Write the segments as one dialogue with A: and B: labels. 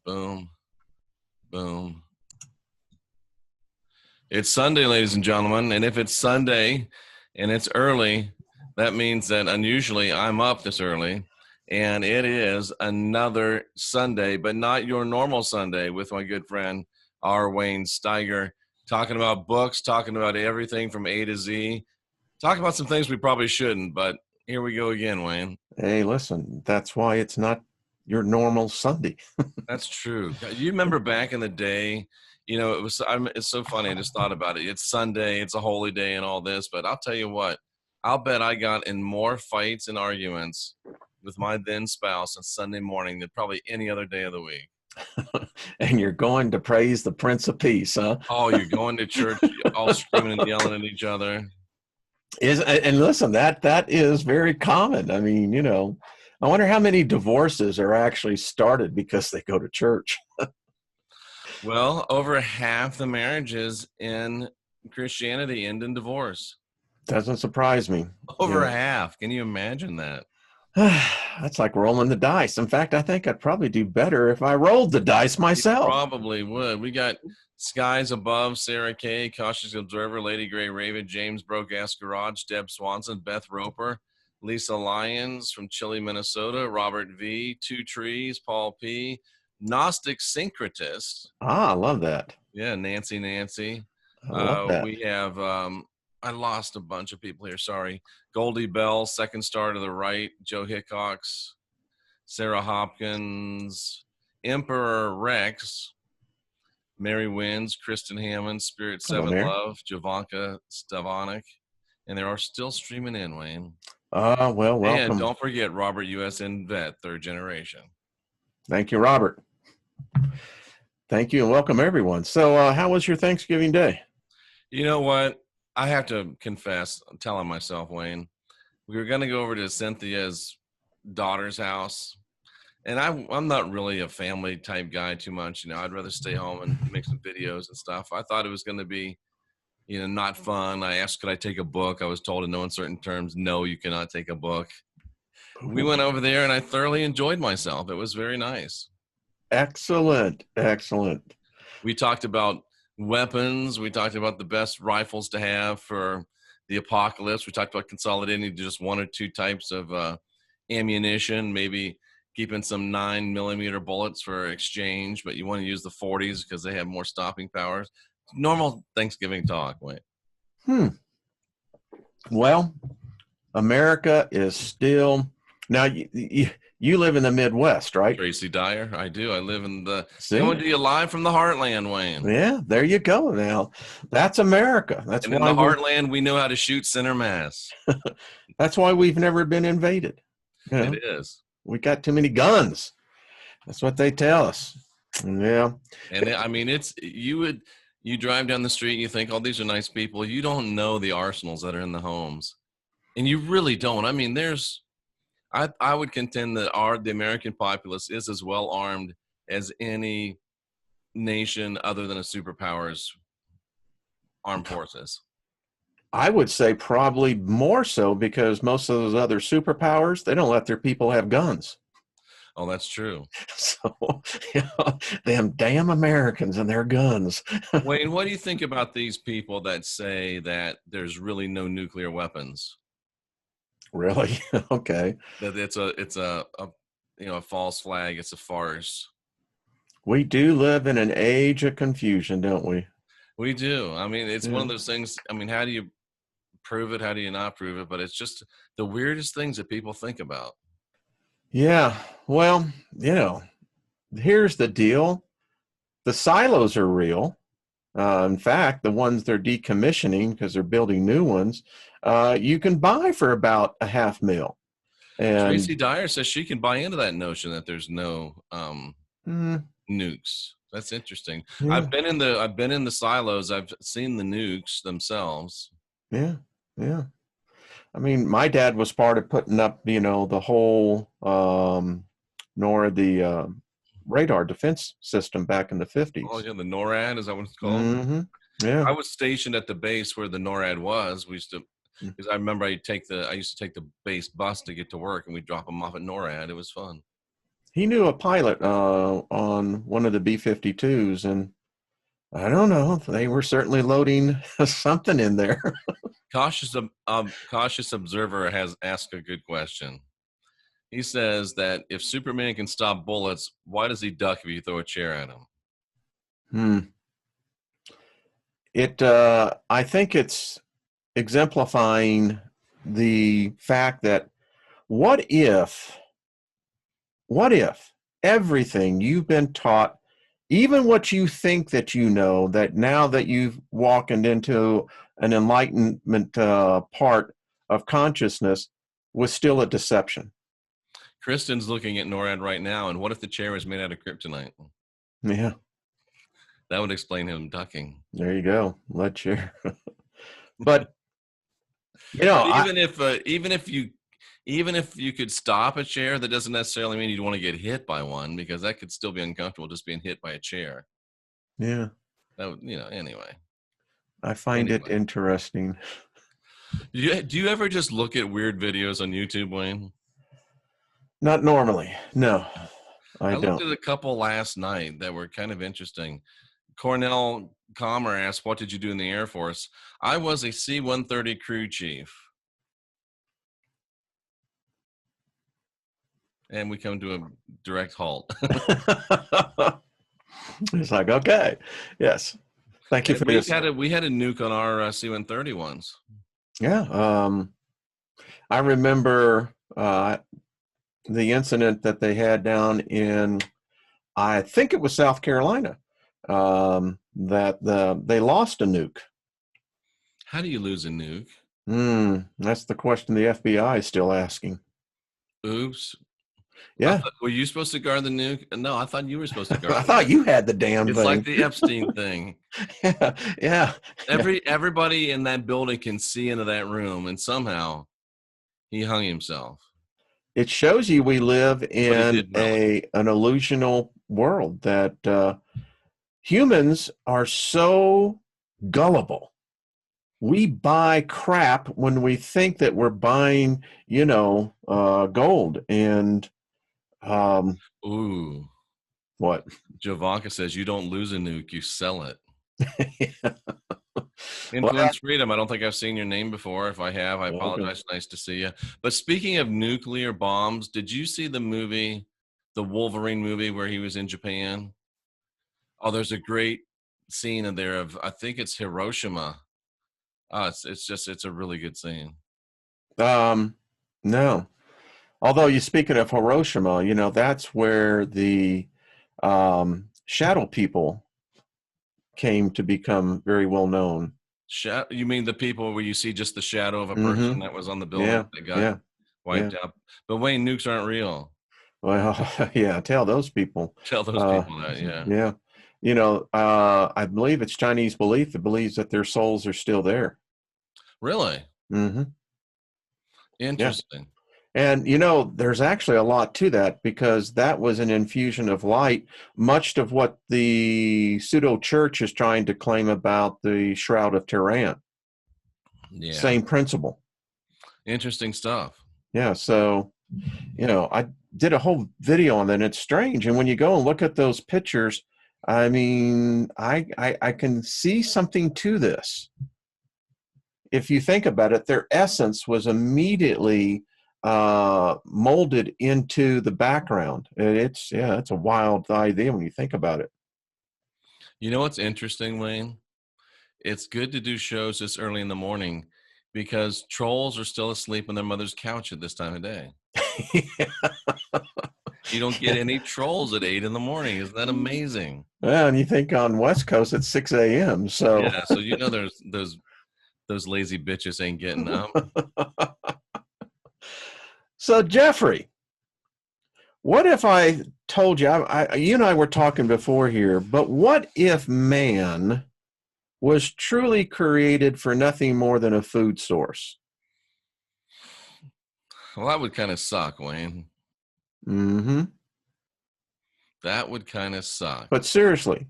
A: Boom, boom. It's Sunday, ladies and gentlemen. And if it's Sunday and it's early, that means that unusually I'm up this early. And it is another Sunday, but not your normal Sunday, with my good friend, R. Wayne Steiger, talking about books, talking about everything from A to Z, talking about some things we probably shouldn't, but here we go again, Wayne.
B: Hey, listen, that's why it's not your normal Sunday.
A: That's true. You remember back in the day, it's so funny. I just thought about it. It's Sunday, it's a holy day and all this, but I'll tell you what, I'll bet I got in more fights and arguments with my then spouse on Sunday morning than probably any other day of the week.
B: And you're going to praise the Prince of Peace, huh?
A: Oh, you're going to church, all screaming and yelling at each other.
B: And listen, that is very common. I mean, I wonder how many divorces are actually started because they go to church.
A: Well, over half the marriages in Christianity end in divorce.
B: Doesn't surprise me.
A: Over half. Can you imagine that?
B: That's like rolling the dice. In fact, I think I'd probably do better if I rolled the dice myself.
A: You probably would. We got Skies Above, Sarah Kay, Cautious Observer, Lady Gray Raven, James Broke Ass Garage, Deb Swanson, Beth Roper, Lisa Lyons from Chile, Minnesota, Robert V, Two Trees, Paul P, Gnostic Syncretist.
B: I love that.
A: Yeah, Nancy.
B: I love that.
A: We have I lost a bunch of people here. Sorry. Goldie Bell, Second Star to the Right, Joe Hickox, Sarah Hopkins, Emperor Rex, Mary Wins, Kristen Hammond, Spirit Seven Love, Javanka Stavanik, and they are still streaming in, Wayne.
B: Well, welcome.
A: And don't forget Robert USN Vet, third generation.
B: Thank you, Robert. Thank you, and welcome everyone. So how was your Thanksgiving Day?
A: You know what? I have to confess, I'm telling myself, Wayne, we were going to go over to Cynthia's daughter's house. And I'm not really a family type guy too much. I'd rather stay home and make some videos and stuff. I thought it was going to be, not fun. I asked, could I take a book? I was told in no uncertain terms, no, you cannot take a book. We went over there and I thoroughly enjoyed myself. It was very nice.
B: Excellent.
A: We talked about weapons. We talked about the best rifles to have for the apocalypse. We talked about consolidating just one or two types of ammunition, maybe keeping some 9mm bullets for exchange, but you want to use the 40s because they have more stopping powers. Normal Thanksgiving talk, wait.
B: Well, America is still, now you live in the Midwest, right?
A: Tracy Dyer, I do. I live in coming to you live from the heartland, Wayne.
B: Yeah, there you go. Now, that's America.
A: And in the heartland, we know how to shoot center mass.
B: That's why we've never been invaded.
A: It is.
B: We got too many guns. That's what they tell us. Yeah.
A: And I mean, you drive down the street and you think, oh, these are nice people. You don't know the arsenals that are in the homes. And you really don't. I mean, I would contend that the American populace is as well armed as any nation other than a superpower's armed forces.
B: I would say probably more so because most of those other superpowers, they don't let their people have guns.
A: Oh, that's true.
B: So, them damn Americans and their guns.
A: Wayne, what do you think about these people that say that there's really no nuclear weapons?
B: Really? Okay.
A: That it's a false flag. It's a farce.
B: We do live in an age of confusion, don't we?
A: We do. I mean, it's one of those things. I mean, how do you prove it? How do you not prove it? But it's just the weirdest things that people think about.
B: Yeah. Well, here's the deal. The silos are real. In fact, the ones they're decommissioning because they're building new ones, you can buy for about $500,000. And
A: Tracy Dyer says she can buy into that notion that there's no nukes. That's interesting. Yeah. I've been in the silos. I've seen the nukes themselves.
B: Yeah. I mean, my dad was part of putting up, the whole NORAD, radar defense system back in the 50s.
A: Oh, yeah, the NORAD, is that what it's called?
B: Mm-hmm. Yeah.
A: I was stationed at the base where the NORAD was. We used to, because I remember I used to take the base bus to get to work, and we'd drop them off at NORAD. It was fun.
B: he knew a pilot on one of the B-52s, and I don't know, they were certainly loading something in there.
A: Cautious observer has asked a good question. He says that if Superman can stop bullets, why does he duck if you throw a chair at him?
B: I think it's exemplifying the fact that what if everything you've been taught, even what you think that you know, that now that you've walked into an enlightenment part of consciousness, was still a deception?
A: Kristen's looking at NORAD right now, and what if the chair was made out of kryptonite?
B: Yeah.
A: That would explain him ducking.
B: There you go. Lead chair. But you know,
A: but even if you could stop a chair, that doesn't necessarily mean you'd want to get hit by one, because that could still be uncomfortable, just being hit by a chair.
B: Yeah.
A: That would, anyway.
B: I find it interesting.
A: Do you ever just look at weird videos on YouTube, Wayne?
B: Not normally. No, I don't.
A: Looked at a couple last night that were kind of interesting. Cornell Comer asked, "What did you do in the Air Force?" I was a C-130 crew chief. And we come to a direct halt.
B: It's like, okay, yes. Thank you for this.
A: We had a nuke on our C-130 once.
B: Yeah. I remember the incident that they had down in, I think it was South Carolina, that they lost a nuke.
A: How do you lose a nuke?
B: That's the question the FBI is still asking.
A: Oops.
B: Yeah.
A: Were you supposed to guard the nuke? No, I thought you were supposed to guard
B: I thought you had the damn thing.
A: It's like the Epstein thing.
B: Yeah.
A: Everybody in that building can see into that room, and somehow he hung himself.
B: It shows you we live in an illusional world, that humans are so gullible. We buy crap when we think that we're buying, gold. And
A: ooh,
B: what?
A: Javanka says, you don't lose a nuke, you sell it.
B: Yeah.
A: Influence Freedom. I don't think I've seen your name before. If I have, I apologize. Okay. Nice to see you. But speaking of nuclear bombs, did you see the movie, the Wolverine movie, where he was in Japan? Oh, there's a great scene in there of, I think it's Hiroshima. It's a really good scene.
B: No. Although you speaking of Hiroshima, that's where the shadow people came to become very well known.
A: You mean the people where you see just the shadow of a person that was on the building that got wiped out? But Wayne, nukes aren't real.
B: Well, yeah, tell those people.
A: Tell those people that, yeah.
B: Yeah. I believe it's Chinese belief that believes that their souls are still there.
A: Really?
B: Mm-hmm.
A: Interesting.
B: Yeah. And, there's actually a lot to that, because that was an infusion of light, much of what the pseudo church is trying to claim about the Shroud of Turin.
A: Yeah.
B: Same principle.
A: Interesting stuff.
B: Yeah. So, I did a whole video on that, and it's strange. And when you go and look at those pictures, I mean, I can see something to this. If you think about it, their essence was immediately molded into the background. It's a wild idea when you think about it.
A: You know what's interesting, Wayne? It's good to do shows this early in the morning, because trolls are still asleep on their mother's couch at this time of day. You don't get any trolls at 8 in the morning. Isn't that amazing?
B: Well, and you think on West Coast it's 6 a.m. So
A: yeah, so there's those lazy bitches ain't getting up.
B: So Jeffrey, what if I told you, you and I were talking before here, but what if man was truly created for nothing more than a food source?
A: Well, that would kind of suck, Wayne.
B: Mm-hmm.
A: That would kind of suck.
B: But seriously,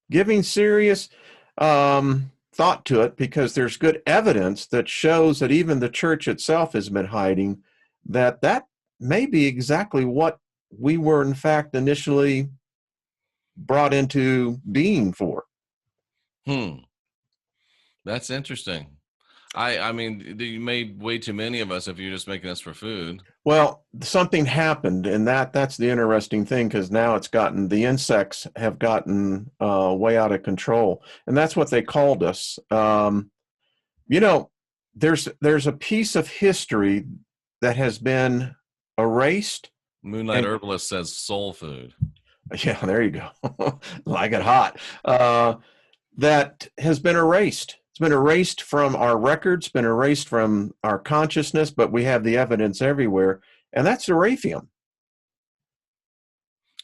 B: giving serious thought to it, because there's good evidence that shows that even the church itself has been hiding that may be exactly what we were in fact initially brought into being for.
A: That's interesting. I mean, you made way too many of us if you're just making us for food.
B: Well, something happened, and that's the interesting thing, because now the insects have gotten way out of control, and that's what they called us. You know, there's a piece of history that has been erased.
A: Moonlight
B: And
A: Herbalist says soul food.
B: yeah, there you go. Like it hot. That has been erased. It's been erased from our records, been erased from our consciousness, but we have the evidence everywhere, and that's the Rephaim.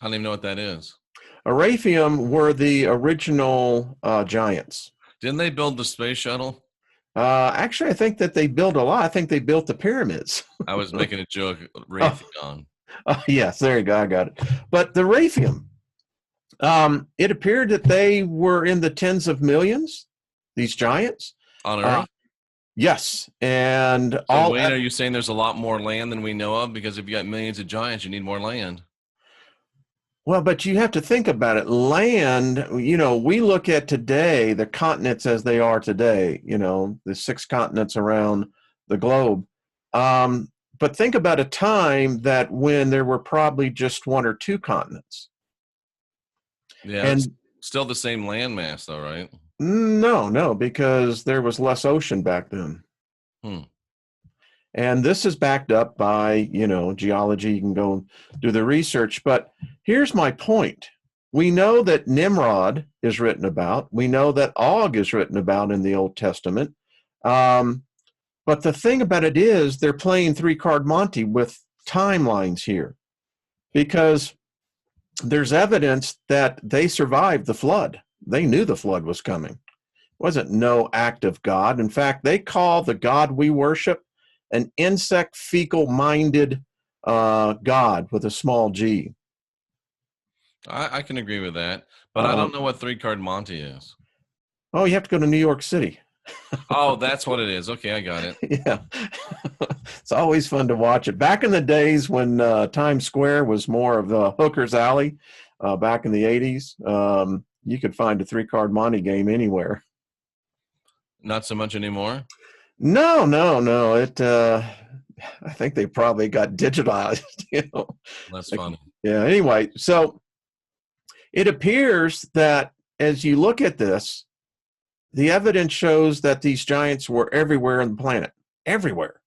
A: I don't even know what that is.
B: Rephaim were the original giants.
A: Didn't they build the space shuttle?
B: Actually, I think that they built a lot. I think they built the pyramids.
A: I was making a joke, Raytheon.
B: Yes, there you go. I got it. But the Rephaim, it appeared that they were in the tens of millions, these giants.
A: On Earth?
B: Yes. And
A: so Wayne, are you saying there's a lot more land than we know of? Because if you got millions of giants, you need more land.
B: Well, but you have to think about it. Land, we look at today, the continents as they are today, the 6 continents around the globe. But think about a time that when there were probably just 1 or 2 continents.
A: Yeah, and it's still the same landmass, though, right?
B: No, because there was less ocean back then. And this is backed up by, geology. You can go do the research. But here's my point. We know that Nimrod is written about. We know that Og is written about in the Old Testament. But the thing about it is they're playing 3-card Monte with timelines here, because there's evidence that they survived the flood. They knew the flood was coming. It wasn't no act of God. In fact, they call the God we worship an insect fecal-minded God with a small g.
A: I can agree with that, but I don't know what 3-card Monte is.
B: Oh, you have to go to New York City.
A: Oh, that's what it is. Okay, I got it.
B: Yeah. It's always fun to watch it. Back in the days when Times Square was more of the hooker's alley, back in the 80s, you could find a 3-card Monte game anywhere.
A: Not so much anymore?
B: No. I think they probably got digitized.
A: That's funny.
B: Yeah. Anyway, so it appears that as you look at this, the evidence shows that these giants were everywhere on the planet. Everywhere.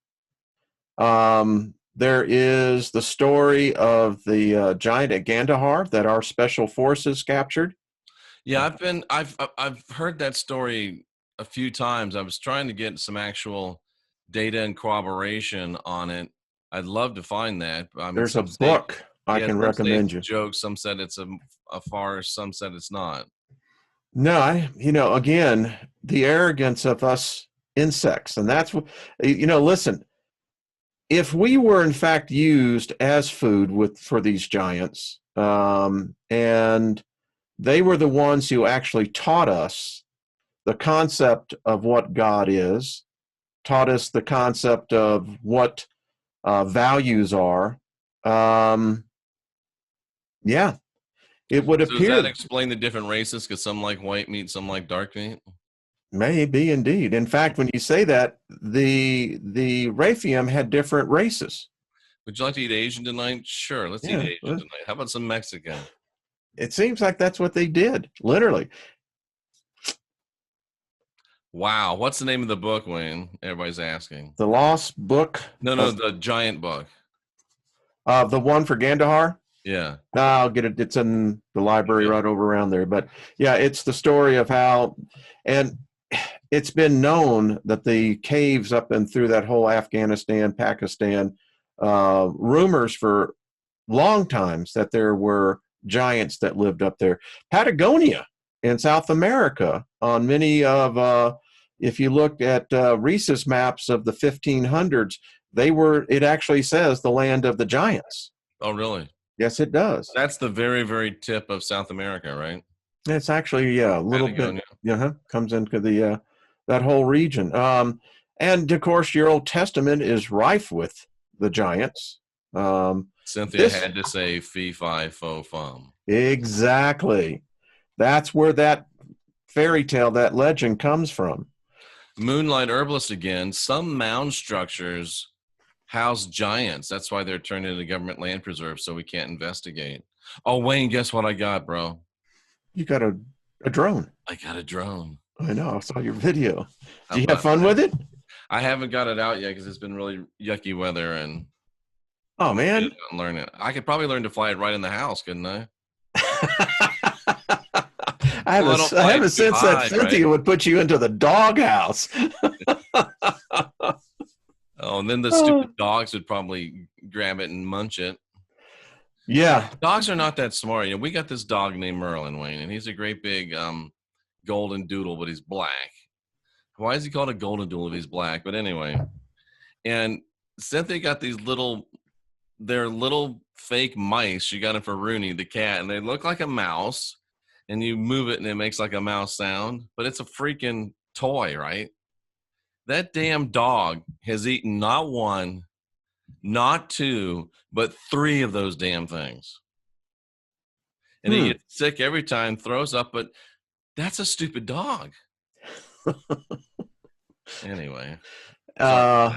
B: There is the story of the giant at Gandahar that our special forces captured.
A: Yeah, I've heard that story a few times. I was trying to get some actual data and corroboration on it. I'd love to find that. I mean,
B: there's a book I can recommend you.
A: Jokes. Some said it's a farce. Some said it's not.
B: No, again, the arrogance of us insects, and that's what, listen, if we were in fact used as food for these giants, and they were the ones who actually taught us the concept of what God is, taught us the concept of what values are. Yeah, it would appear.
A: Does that explain the different races? Because some like white meat, some like dark meat.
B: Maybe indeed. In fact, when you say that, the Rephaim had different races.
A: Would you like to eat Asian tonight? Sure, let's eat Asian tonight. How about some Mexican?
B: It seems like that's what they did, literally.
A: Wow. What's the name of the book, Wayne? Everybody's asking.
B: The Lost Book?
A: No, the giant book.
B: The one for Gandahar?
A: Yeah.
B: I'll get it. It's in the library right over around there. But yeah, it's the story of how, and it's been known that the caves up and through that whole Afghanistan, Pakistan, rumors for long times that there were giants that lived up there. Patagonia in South America, on many of, if you look at Reese's maps of the 1500s, it actually says the land of the giants.
A: Oh, really?
B: Yes, it does.
A: That's the very, very tip of South America, right?
B: It's actually a little bit. Comes into the that whole region. And of course, your Old Testament is rife with the giants.
A: Cynthia
B: This
A: had to say fee, fi, fo, fum.
B: exactly. That's where that fairy tale, that legend comes from.
A: Moonlight herbalist again. Some mound structures house giants. That's why they're turned into government land preserves, so we can't investigate. Oh, Wayne, guess what I got, bro?
B: You got a drone.
A: I got a drone.
B: I know. I saw your video.
A: How
B: Do you have
A: about
B: fun
A: that?
B: with it?
A: I haven't got it out yet because it's been really yucky weather, and
B: Oh,
A: I'm gonna get
B: man.
A: it out and learn it. I could probably learn to fly it right in the house, couldn't I?
B: I
A: Well, I don't
B: have
A: fly it
B: a
A: too
B: sense that
A: high,
B: Cynthia
A: right?
B: would put you into the doghouse.
A: Oh, and then the
B: Oh.
A: stupid dogs would probably grab it and munch it.
B: Yeah.
A: Dogs are not that smart. You know, we got this dog named Merlin, Wayne, and he's a great big golden doodle, but he's black. Why is he called a golden doodle if he's black? But anyway, and Cynthia got they're little fake mice. She got them for Rooney, the cat, and they look like a mouse. And you move it and it makes like a mouse sound, but it's a freaking toy, right? That damn dog has eaten not one, not two, but three of those damn things. And he gets sick every time, throws up, but that's a stupid dog. Anyway.
B: Yeah,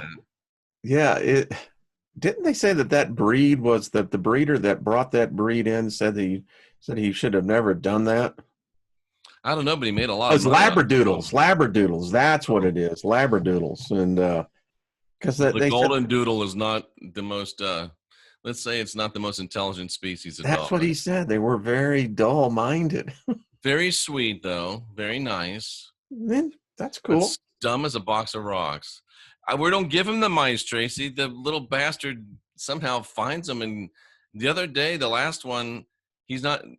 B: didn't they say that breed was the breeder that brought that breed in said he should have never done that?
A: I don't know, but he made a lot of
B: It's
A: money.
B: Labradoodles. That's what it is. Labradoodles. And because
A: the golden doodle is not the most let's say it's not the most intelligent species of dog.
B: That's what he said. They were very dull-minded.
A: Very sweet though, very nice.
B: Man, that's cool.
A: But dumb as a box of rocks. We don't give him the mice, Tracy. The little bastard somehow finds them. And the other day, the last one,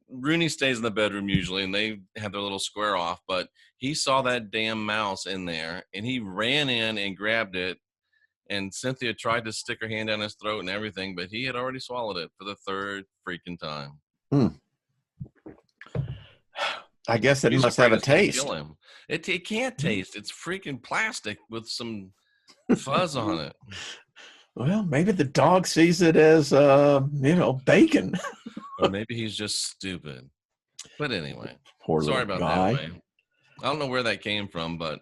A: Rooney stays in the bedroom usually, and they have their little square off, but he saw that damn mouse in there, and he ran in and grabbed it, and Cynthia tried to stick her hand down his throat and everything, but he had already swallowed it for the third freaking time.
B: I guess it must have a taste.
A: Kill him. It can't taste. It's freaking plastic with some fuzz on it.
B: Well, maybe the dog sees it as bacon.
A: Or maybe he's just stupid. But anyway, sorry about
B: guy.
A: that, Wayne. I don't know where that came from, but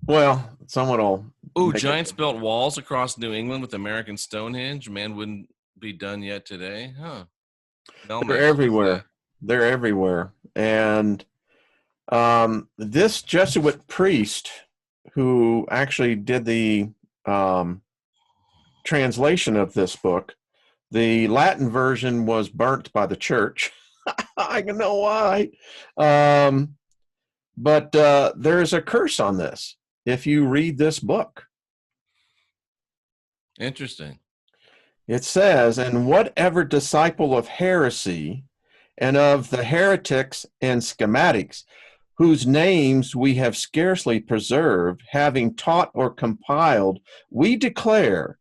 B: well, someone will.
A: Giants built walls across New England with American Stonehenge. Man wouldn't be done yet today, huh?
B: They're everywhere. They're everywhere. And this Jesuit priest who actually did the translation of this book, the Latin version was burnt by the church. I don't know why. But there is a curse on this if you read this book.
A: Interesting.
B: It says, and whatever disciple of heresy and of the heretics and schematics, whose names we have scarcely preserved, having taught or compiled, we declare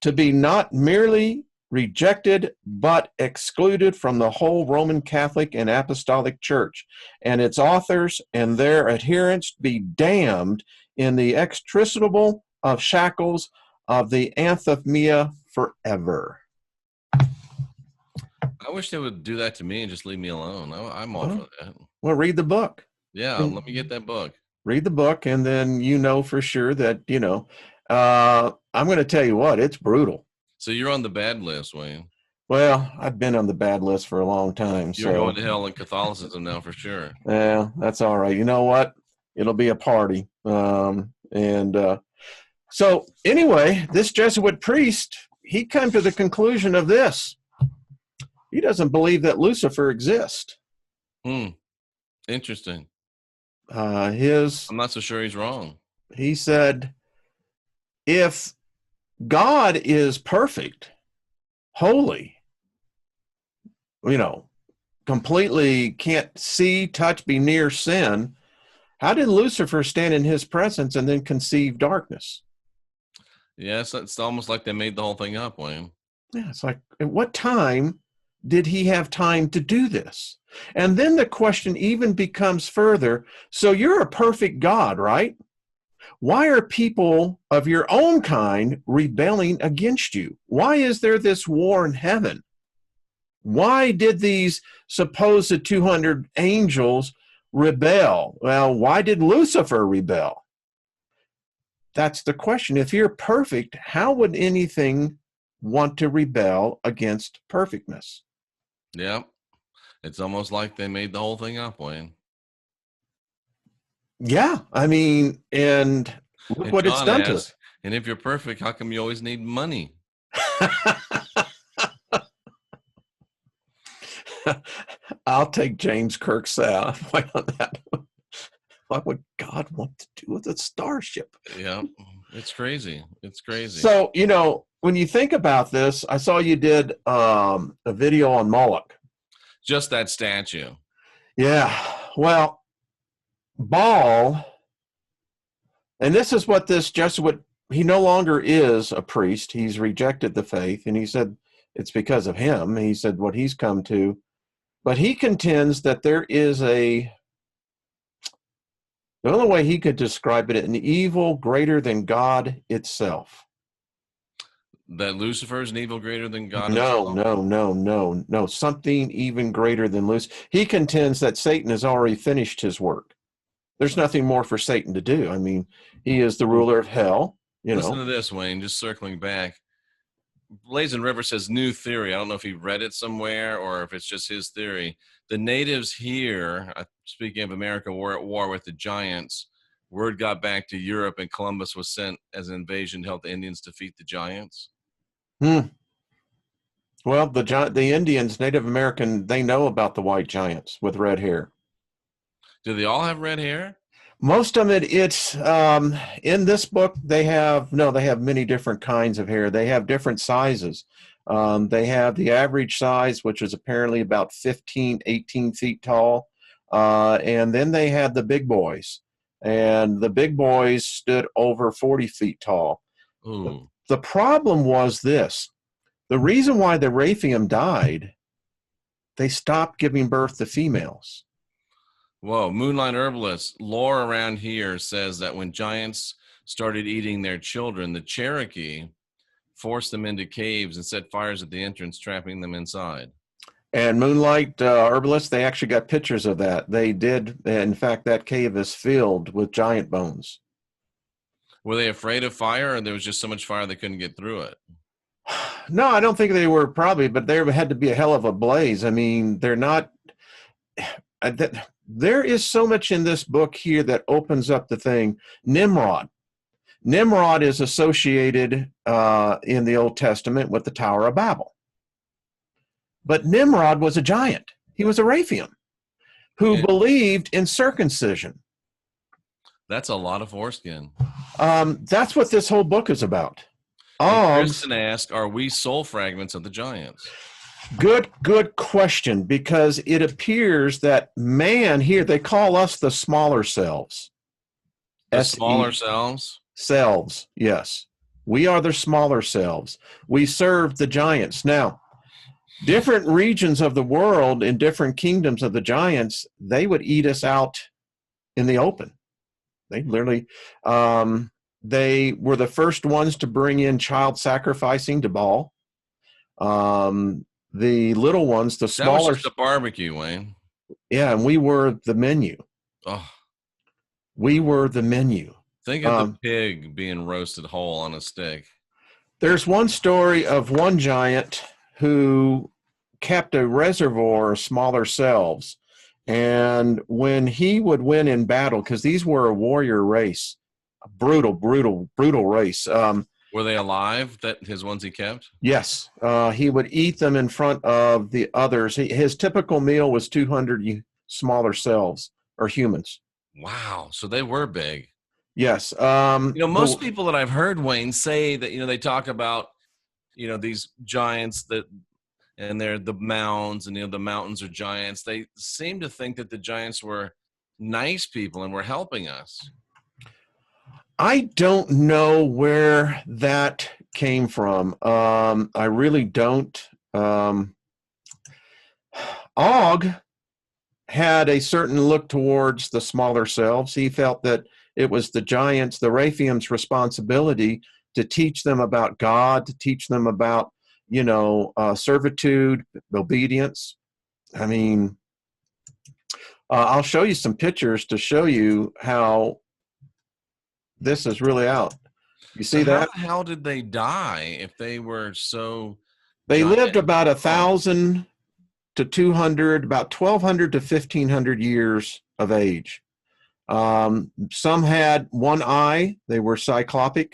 B: to be not merely rejected, but excluded from the whole Roman Catholic and Apostolic Church, and its authors and their adherents be damned in the extricable of shackles of the anathema forever.
A: I wish they would do that to me and just leave me alone. I'm all for that.
B: Well, read the book.
A: Yeah, let me get that book.
B: Read the book, and then you know for sure that, I'm going to tell you what, it's brutal.
A: So you're on the bad list, Wayne.
B: Well, I've been on the bad list for a long time.
A: You're going to hell in Catholicism now for sure.
B: Yeah, that's all right. You know what? It'll be a party. So anyway, this Jesuit priest, he came to the conclusion of this. He doesn't believe that Lucifer exists.
A: Interesting.
B: I'm
A: not so sure he's wrong.
B: He said, if God is perfect, holy, completely can't see, touch, be near sin, how did Lucifer stand in his presence and then conceive darkness?
A: Yes, it's almost like they made the whole thing up, Wayne.
B: Yeah, it's like, at what time did he have time to do this? And then the question even becomes further, so you're a perfect God, right? Why are people of your own kind rebelling against you? Why is there this war in heaven? Why did these supposed 200 angels rebel? Well, why did Lucifer rebel? That's the question. If you're perfect, how would anything want to rebel against perfectness?
A: Yeah. It's almost like they made the whole thing up, Wayne.
B: Yeah, I mean, and look
A: And
B: what it's
A: John
B: done to
A: asks,
B: us.
A: and if you're perfect, how come you always need money?
B: I'll take James Kirk's point on that. What would God want to do with a starship?
A: Yeah, it's crazy. It's crazy.
B: So, when you think about this, I saw you did a video on Moloch.
A: Just that statue.
B: Yeah, well, Baal, and this is what this Jesuit, he no longer is a priest. He's rejected the faith, and he said it's because of him. He said what he's come to. But he contends that there is the only way he could describe it, an evil greater than God itself.
A: That Lucifer is an evil greater than God
B: No,
A: himself?
B: no. Something even greater than Lucifer. He contends that Satan has already finished his work. There's nothing more for Satan to do. I mean, he is the ruler of hell,
A: Listen to this, Wayne, just circling back. Blazing River says new theory. I don't know if he read it somewhere or if it's just his theory. The natives here, speaking of America, were at war with the giants. Word got back to Europe, and Columbus was sent as an invasion to help the Indians defeat the giants.
B: Well, the Indians, Native American, they know about the white giants with red hair.
A: Do they all have red hair?
B: Most of it's in this book. They have many different kinds of hair. They have different sizes. They have the average size, which is apparently about 15, 18 feet tall. And then they had the big boys. And the big boys stood over 40 feet tall.
A: Ooh.
B: The problem was this. The reason why the Rephaim died, they stopped giving birth to females.
A: Whoa, Moonlight Herbalist. Lore around here says that when giants started eating their children, the Cherokee forced them into caves and set fires at the entrance, trapping them inside.
B: And Moonlight Herbalist, they actually got pictures of that. They did. In fact, that cave is filled with giant bones.
A: Were they afraid of fire, or there was just so much fire they couldn't get through it?
B: No, I don't think they were probably, but there had to be a hell of a blaze. I mean, they're not. There is so much in this book here that opens up the thing. Nimrod. Nimrod is associated in the Old Testament with the Tower of Babel. But Nimrod was a giant. He was a Rephaim who believed in circumcision.
A: That's a lot of foreskin.
B: That's what this whole book is about.
A: Kristen asked, are we soul fragments of the giants?
B: Good question, because it appears that man here, they call us the smaller selves.
A: The smaller selves?
B: Selves, yes. We are the smaller selves. We serve the giants. Now, different regions of the world in different kingdoms of the giants, they would eat us out in the open. They literally, they were the first ones to bring in child sacrificing to Baal. The little ones, the smaller.
A: That was just a barbecue, Wayne.
B: Yeah, and we were the menu.
A: Oh.
B: We were the menu.
A: Think of the pig being roasted whole on a stick.
B: There's one story of one giant who kept a reservoir of smaller selves. And when he would win in battle, because these were a warrior race, a brutal race.
A: Were they alive, his ones he kept?
B: Yes. He would eat them in front of the others. His typical meal was 200 smaller selves or humans.
A: Wow. So they were big.
B: Yes.
A: Most people that I've heard, Wayne, say that, they talk about, these giants and they're the mounds and, the mountains are giants. They seem to think that the giants were nice people and were helping us.
B: I don't know where that came from. I really don't. Og had a certain look towards the smaller selves. He felt that it was the giants, the Rephaim's responsibility to teach them about God, to teach them about, servitude, obedience. I mean, I'll show you some pictures to show you how this is really out. You
A: So
B: see
A: how
B: that?
A: the hell did they die if they were so
B: They
A: giant?
B: lived about 1,000 to 200, about 1,200 to 1,500 years of age. Some had one eye. They were cyclopic.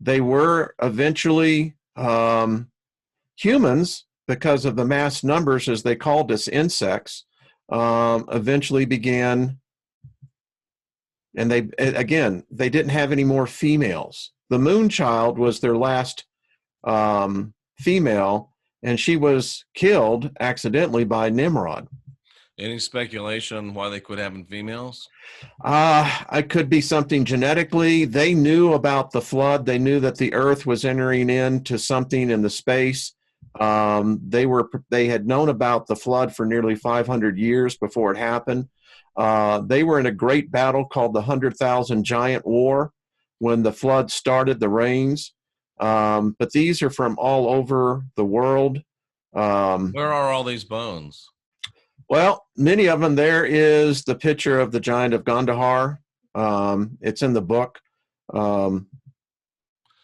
B: They were eventually humans, because of the mass numbers, as they called us, insects, eventually began. And they didn't have any more females. The moon child was their last female, and she was killed accidentally by Nimrod.
A: Any speculation on why they quit having females?
B: It could be something genetically. They knew about the flood. They knew that the earth was entering into something in the space. They had known about the flood for nearly 500 years before it happened. They were in a great battle called the 100,000 Giant War when the flood started, the rains. But these are from all over the world.
A: Where are all these bones?
B: Well, many of them. There is the picture of the giant of Gondahar. It's in the book. And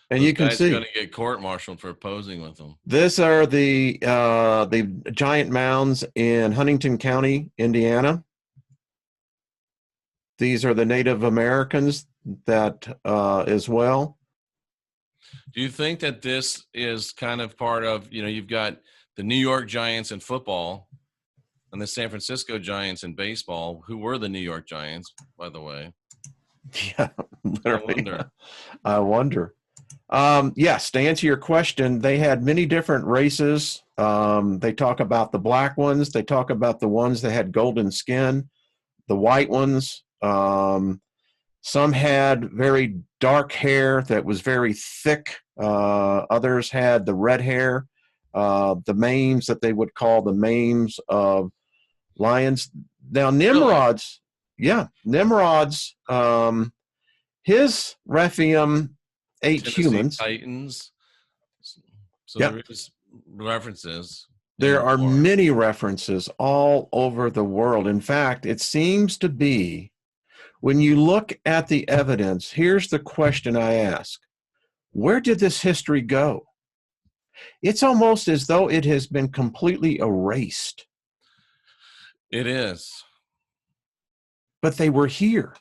B: you can see.
A: Going to get court-martialed for posing with them.
B: These are the giant mounds in Huntington County, Indiana. These are the Native Americans that as well.
A: Do you think that this is kind of part of, you've got the New York Giants in football and the San Francisco Giants in baseball, who were the New York Giants, by the way?
B: Yeah, literally. I wonder. Yes, to answer your question, they had many different races. They talk about the black ones. They talk about the ones that had golden skin, the white ones. Some had very dark hair that was very thick. Others had the red hair, the manes that they would call the manes of lions. Now, Nimrod's, his Rephaim ate
A: Tennessee
B: humans.
A: Titans. So there is references.
B: There are many references all over the world. In fact, it seems to be, when you look at the evidence, here's the question I ask. Where did this history go? It's almost as though it has been completely erased.
A: It is.
B: But they were here.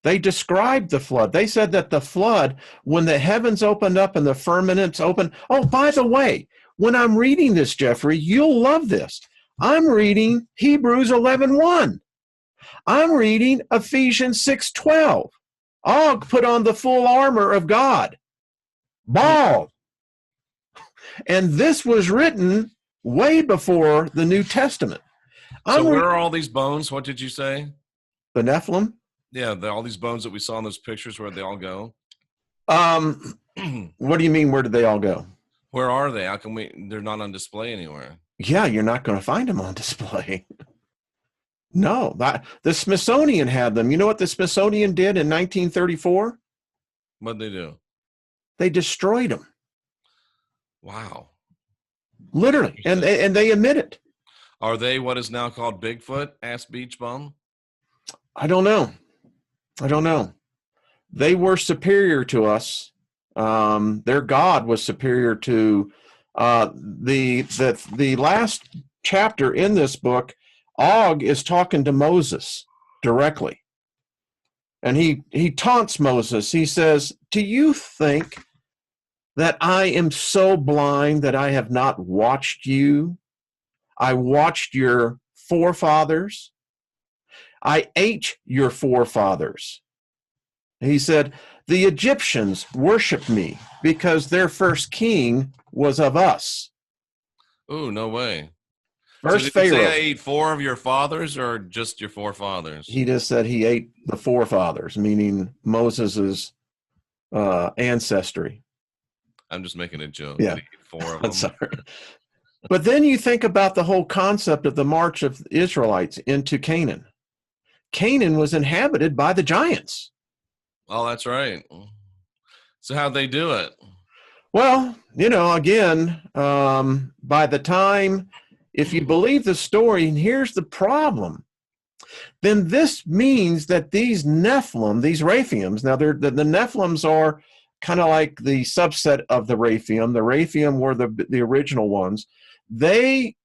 B: They described the flood. They said that the flood, when the heavens opened up and the firmaments opened. Oh, by the way, when I'm reading this, Jeffrey, you'll love this. I'm reading Hebrews 11:1. I'm reading Ephesians 6:12. Og put on the full armor of God. Bald. And this was written way before the New Testament.
A: So where are all these bones? What did you say?
B: The Nephilim?
A: Yeah, all these bones that we saw in those pictures, where'd they all go?
B: What do you mean, where did they all go?
A: Where are they? How come they're not on display anywhere?
B: Yeah, you're not going to find them on display. No, the Smithsonian had them. You know what the Smithsonian did in 1934?
A: What'd they do?
B: They destroyed them.
A: Wow.
B: Literally, and they admit it.
A: Are they what is now called Bigfoot? Asked Beach Bum.
B: I don't know. They were superior to us. Their God was superior to the last chapter in this book. Og is talking to Moses directly. And he taunts Moses. He says, "Do you think that I am so blind that I have not watched you? I watched your forefathers. I ate your forefathers." He said, "The Egyptians worship me because their first king was of us."
A: Oh, no way.
B: First
A: so did
B: Pharaoh.
A: He say I ate 4 of your fathers or just your forefathers?
B: He just said he ate the forefathers, meaning Moses's ancestry.
A: I'm just making a joke.
B: Yeah.
A: He ate 4 of them.
B: I'm sorry. But then you think about the whole concept of the march of the Israelites into Canaan. Canaan was inhabited by the giants.
A: Oh, that's right. So how'd they do it?
B: Well, again, by the time, if you believe the story, and here's the problem, then this means that these Nephilim, these Rephaims, now the Nephilims are kind of like the subset of the Rephaim. The Rephaim were the original ones. They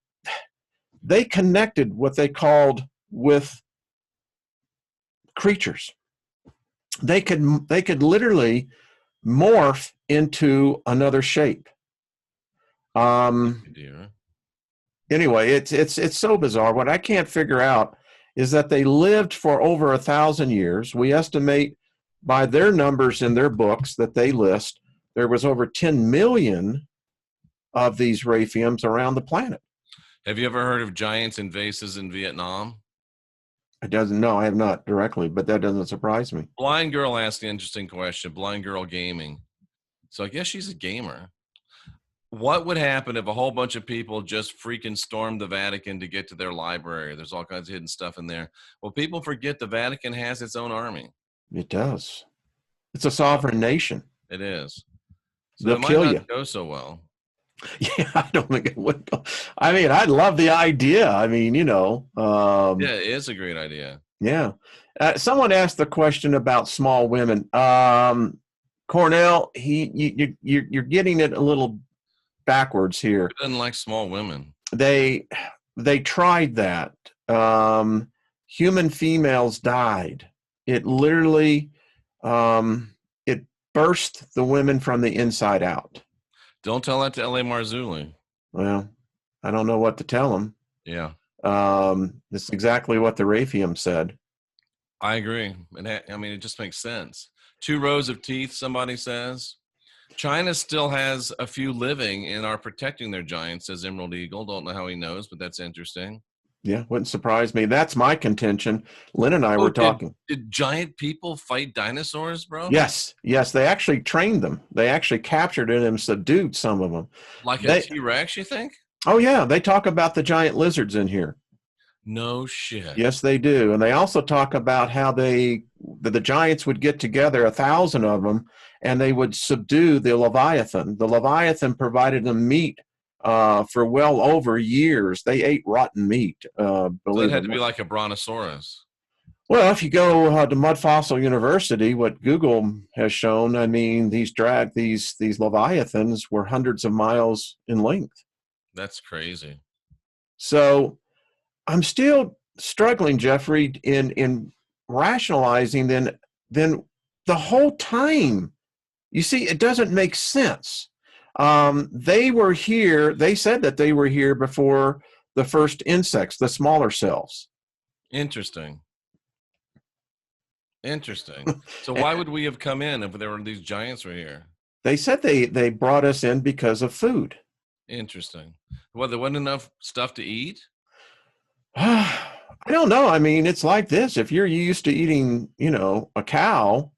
B: connected what they called with creatures. They could literally morph into another shape. Anyway, it's so bizarre. What I can't figure out is that they lived for over 1,000 years. We estimate by their numbers in their books that they list, there was over 10 million of these Rephaims around the planet.
A: Have you ever heard of giants and vases in Vietnam?
B: I have not directly, but that doesn't surprise me.
A: Blind Girl asked an interesting question. Blind Girl Gaming. So I guess she's a gamer. What would happen if a whole bunch of people just freaking stormed the Vatican to get to their library? There's all kinds of hidden stuff in there. Well, people forget the Vatican has its own army.
B: It does. It's a sovereign nation.
A: It is. So
B: they'll
A: it might
B: kill
A: not
B: you.
A: go so well.
B: Yeah, I don't think it would go. I mean, I'd love the idea. I mean,
A: yeah, it is a great idea.
B: Yeah. Someone asked the question about small women. Cornell, you're getting it a little backwards here.
A: Who doesn't like small women?
B: They tried that. Human females died. It literally it burst the women from the inside out.
A: Don't tell that to L.A. Marzulli.
B: Well, I don't know what to tell them.
A: Yeah.
B: That's exactly what the Rephaim said.
A: I agree. It just makes sense. 2 rows of teeth, somebody says. China still has a few living and are protecting their giants, says Emerald Eagle. Don't know how he knows, but that's interesting.
B: Yeah, wouldn't surprise me. That's my contention. Lynn and I were talking.
A: Did giant people fight dinosaurs, bro?
B: Yes. They actually trained them. They actually captured it and subdued some of them.
A: Like a T-Rex, you think?
B: Oh, yeah. They talk about the giant lizards in here.
A: No shit.
B: Yes, they do. And they also talk about how the giants would get together, 1,000 of them, and they would subdue the Leviathan. The Leviathan provided them meat for well over years. They ate rotten meat.
A: So it had to be like a brontosaurus.
B: Well, if you go to Mud Fossil University, what Google has shown, I mean, these Leviathans were hundreds of miles in length.
A: That's crazy.
B: So I'm still struggling, Jeffrey, in rationalizing then the whole time. You see, it doesn't make sense. They were here. They said that they were here before the first insects, the smaller cells.
A: Interesting. So why would we have come in if there were these giants were here?
B: They said they brought us in because of food.
A: Interesting. Well, there wasn't enough stuff to eat?
B: I don't know. I mean, it's like this. If you're used to eating, a cow,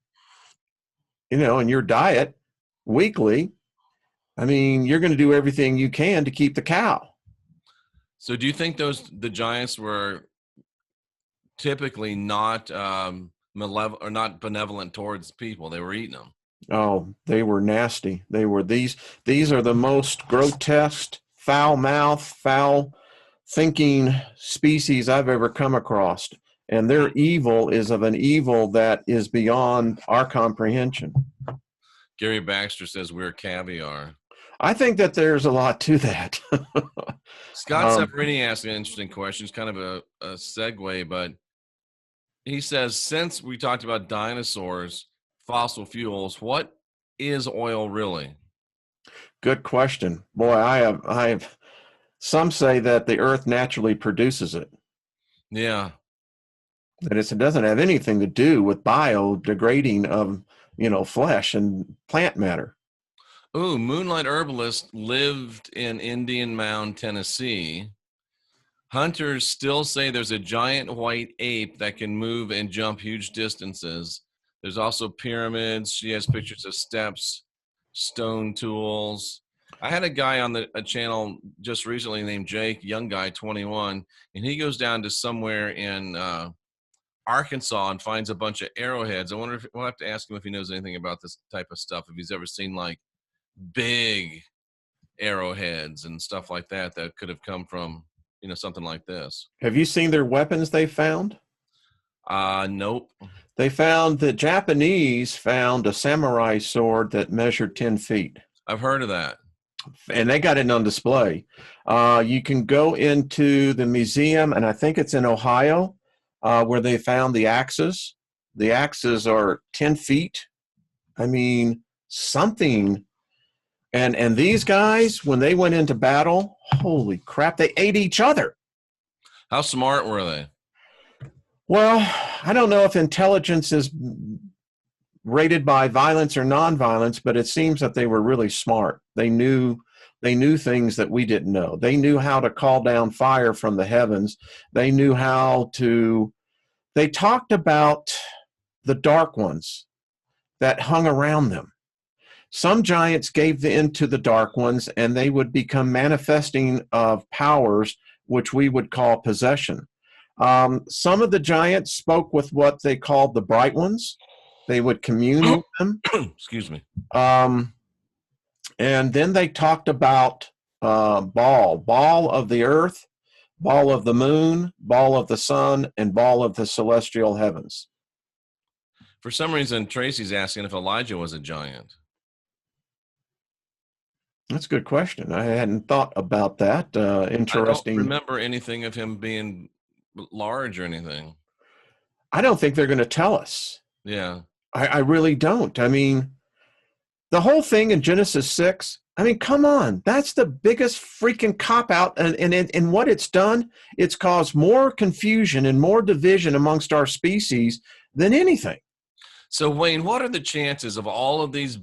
B: in your diet weekly, I mean, you're going to do everything you can to keep the cow.
A: So do you think the giants were typically not malevolent or not benevolent towards people? They were eating them.
B: Oh, they were nasty. They were these are the most grotesque, foul-mouthed, foul-thinking species I've ever come across. And their evil is of an evil that is beyond our comprehension.
A: Gary Baxter says we're caviar.
B: I think that there's a lot to that.
A: Scott Severini asked an interesting question. It's kind of a segue, but he says, since we talked about dinosaurs, fossil fuels, what is oil really?
B: Good question. Boy, I have some say that the earth naturally produces it.
A: Yeah.
B: That it doesn't have anything to do with biodegrading of, flesh and plant matter.
A: Ooh, Moonlight Herbalist lived in Indian Mound, Tennessee. Hunters still say there's a giant white ape that can move and jump huge distances. There's also pyramids. She has pictures of steps, stone tools. I had a guy on a channel just recently named Jake, young guy, 21, and he goes down to somewhere in Arkansas and finds a bunch of arrowheads. I wonder if we'll have to ask him if he knows anything about this type of stuff, if he's ever seen like big arrowheads and stuff like that that could have come from, something like this.
B: Have you seen their weapons they found?
A: Nope.
B: They found the Japanese found a samurai sword that measured 10 feet.
A: I've heard of that.
B: And they got it on display. You can go into the museum, and I think it's in Ohio, where they found the axes. The axes are 10 feet. I mean, something. And these guys, when they went into battle, holy crap, they ate each other.
A: How smart were they?
B: Well, I don't know if intelligence is rated by violence or nonviolence, but it seems that they were really smart. They knew things that we didn't know. They knew how to call down fire from the heavens. They knew they talked about the dark ones that hung around them. Some giants gave in to the dark ones, and they would become manifesting of powers, which we would call possession. Some of the giants spoke with what they called the bright ones. They would commune with them.
A: Excuse me.
B: And then they talked about ball of the earth, ball of the moon, ball of the sun, and ball of the celestial heavens.
A: For some reason, Tracy's asking if Elijah was a giant.
B: That's a good question. I hadn't thought about that. Interesting.
A: I don't remember anything of him being large or anything.
B: I don't think they're going to tell us.
A: Yeah.
B: I really don't. I mean, the whole thing in Genesis 6, I mean, come on. That's the biggest freaking cop-out. And what it's done, it's caused more confusion and more division amongst our species than anything.
A: So, Wayne, what are the chances of all of these?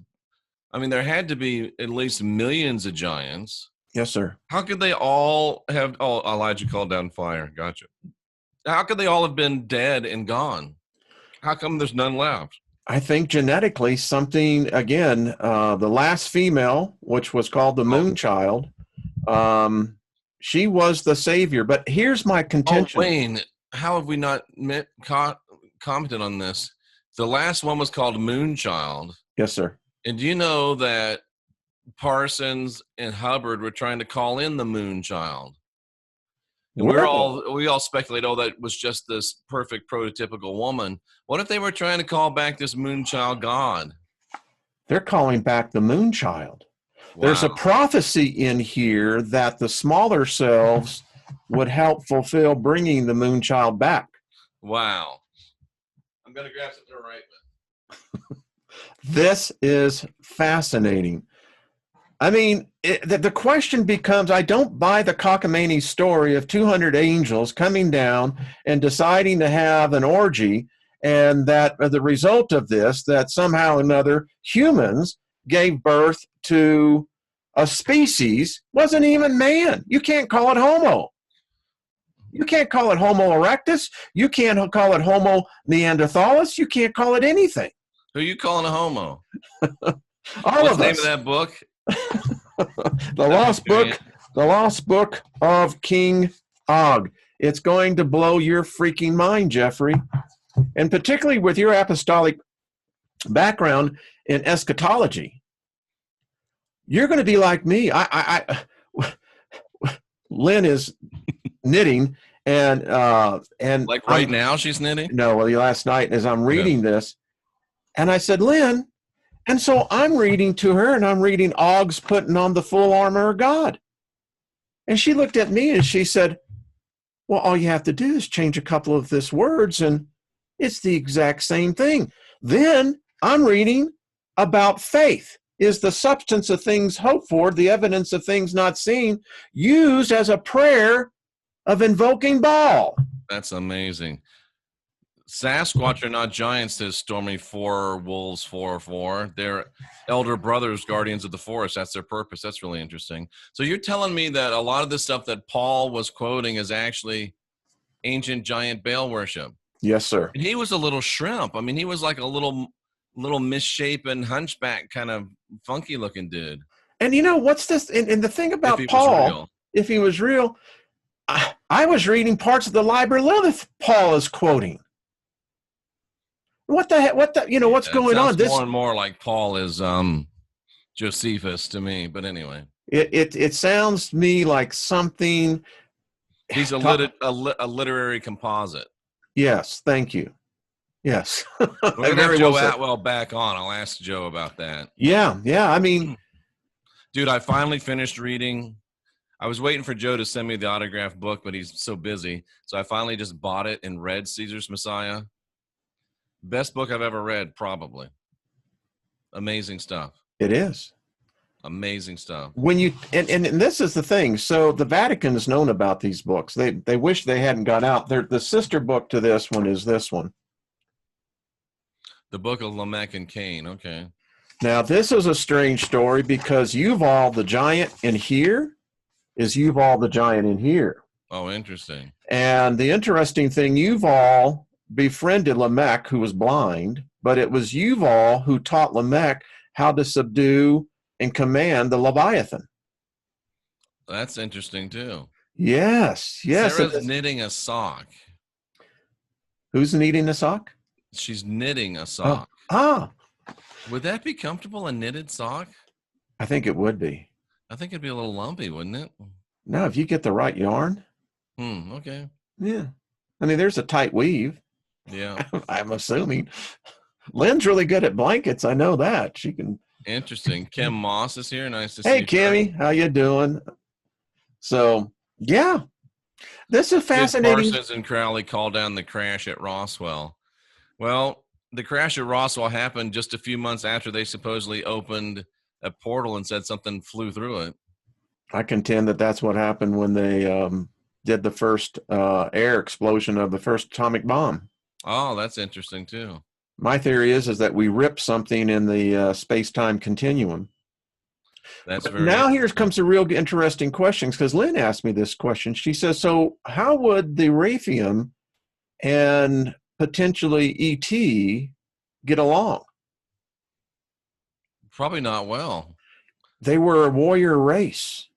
A: I mean, there had to be at least millions of giants.
B: Yes, sir.
A: How could they all have? Oh, Elijah called down fire. Gotcha. How could they all have been dead and gone? How come there's none left?
B: I think genetically something, again, the last female, which was called the moon child, she was the savior. But here's my contention.
A: Oh, Wayne, how have we not commented on this? The last one was called Moonchild.
B: Yes, sir.
A: And do you know that Parsons and Hubbard were trying to call in the Moonchild? And we all speculate, oh, that was just this perfect prototypical woman. What if they were trying to call back this Moonchild God?
B: They're calling back the Moonchild. Wow. There's a prophecy in here that the smaller selves would help fulfill bringing the Moonchild back.
A: Wow. I'm going to grab something to write with.
B: This is fascinating. I mean, the question becomes, I don't buy the cockamamie story of 200 angels coming down and deciding to have an orgy, and that the result of this, that somehow or another humans gave birth to a species, wasn't even man. You can't call it Homo. You can't call it Homo erectus. You can't call it Homo neanderthalis. You can't call it anything.
A: Who are you calling a homo?
B: What's
A: the name of that book?
B: The Lost Book of King Og. It's going to blow your freaking mind, Jeffrey. And particularly with your apostolic background in eschatology. You're going to be like me. Lynn is knitting, and
A: like right now she's knitting?
B: No, well, last night as I'm reading this, and I said, Lynn, and so I'm reading to her, and I'm reading Og's putting on the full armor of God. And she looked at me and she said, well, all you have to do is change a couple of these words, and it's the exact same thing. Then I'm reading about faith is the substance of things hoped for, the evidence of things not seen, used as a prayer of invoking Baal.
A: That's amazing. Sasquatch are not giants, says Stormy 4 Wolves 4. They're elder brothers, guardians of the forest. That's their purpose. That's really interesting. So you're telling me that a lot of the stuff that Paul was quoting is actually ancient giant Baal worship?
B: Yes, sir.
A: And he was a little shrimp. I mean, he was like a little misshapen hunchback kind of funky looking dude.
B: And you know, what's this? And the thing
A: If
B: about
A: he was
B: Paul,
A: real.
B: if he was real, I was reading parts of the Liber Lilith Paul is quoting. What the heck? What's
A: It
B: going on?
A: sounds more
B: This
A: and more like Paul is Josephus to me. But anyway,
B: it sounds to me like something.
A: he's a literary composite.
B: Yes, thank you. Yes,
A: When we have
B: very well
A: Joe
B: said.
A: Atwell back on, I'll ask Joe about that.
B: Yeah, yeah. I mean,
A: Dude, I finally finished reading. I was waiting for Joe to send me the autographed book, but he's so busy. So I finally just bought it and read Caesar's Messiah. Best book I've ever read, probably. Amazing stuff.
B: it is.
A: Amazing stuff.
B: When you and this is the thing. So the Vatican has known about these books. They wish they hadn't got out. The sister book to this one is this one.
A: The Book of Lamech and Cain. Okay.
B: Now this is a strange story because Yuval the giant in here is Yuval the giant in here.
A: Oh, interesting.
B: And the interesting thing, Yuval befriended Lamech, who was blind, but it was Yuval who taught Lamech how to subdue and command the Leviathan.
A: That's interesting too.
B: Yes, yes.
A: Sarah's knitting a sock.
B: Who's knitting a sock?
A: She's knitting a sock.
B: Ah.
A: Would that be comfortable, a knitted sock?
B: I think it would be.
A: I think it'd be a little lumpy, wouldn't it?
B: No, if you get the right yarn.
A: Okay.
B: Yeah. I mean, there's a tight weave.
A: Yeah.
B: I'm assuming. Lynn's really good at blankets. I know that. She can.
A: Interesting. Kim Moss is here. Nice to see
B: Hey,
A: you.
B: Kimmy, how you doing? So, yeah. This is fascinating.
A: Parsons and Crowley called down the crash at Roswell. Well, the crash at Roswell happened just a few months after they supposedly opened a portal and said something flew through it.
B: I contend that that's what happened when they did the first air explosion of the first atomic bomb.
A: Oh, that's interesting too.
B: My theory is that we ripped something in the space-time continuum.
A: That's
B: very now here comes a real interesting question, because Lynn asked me this question. She says, so how would the Rephaim and potentially ET get along?
A: Probably not well.
B: They were a warrior race.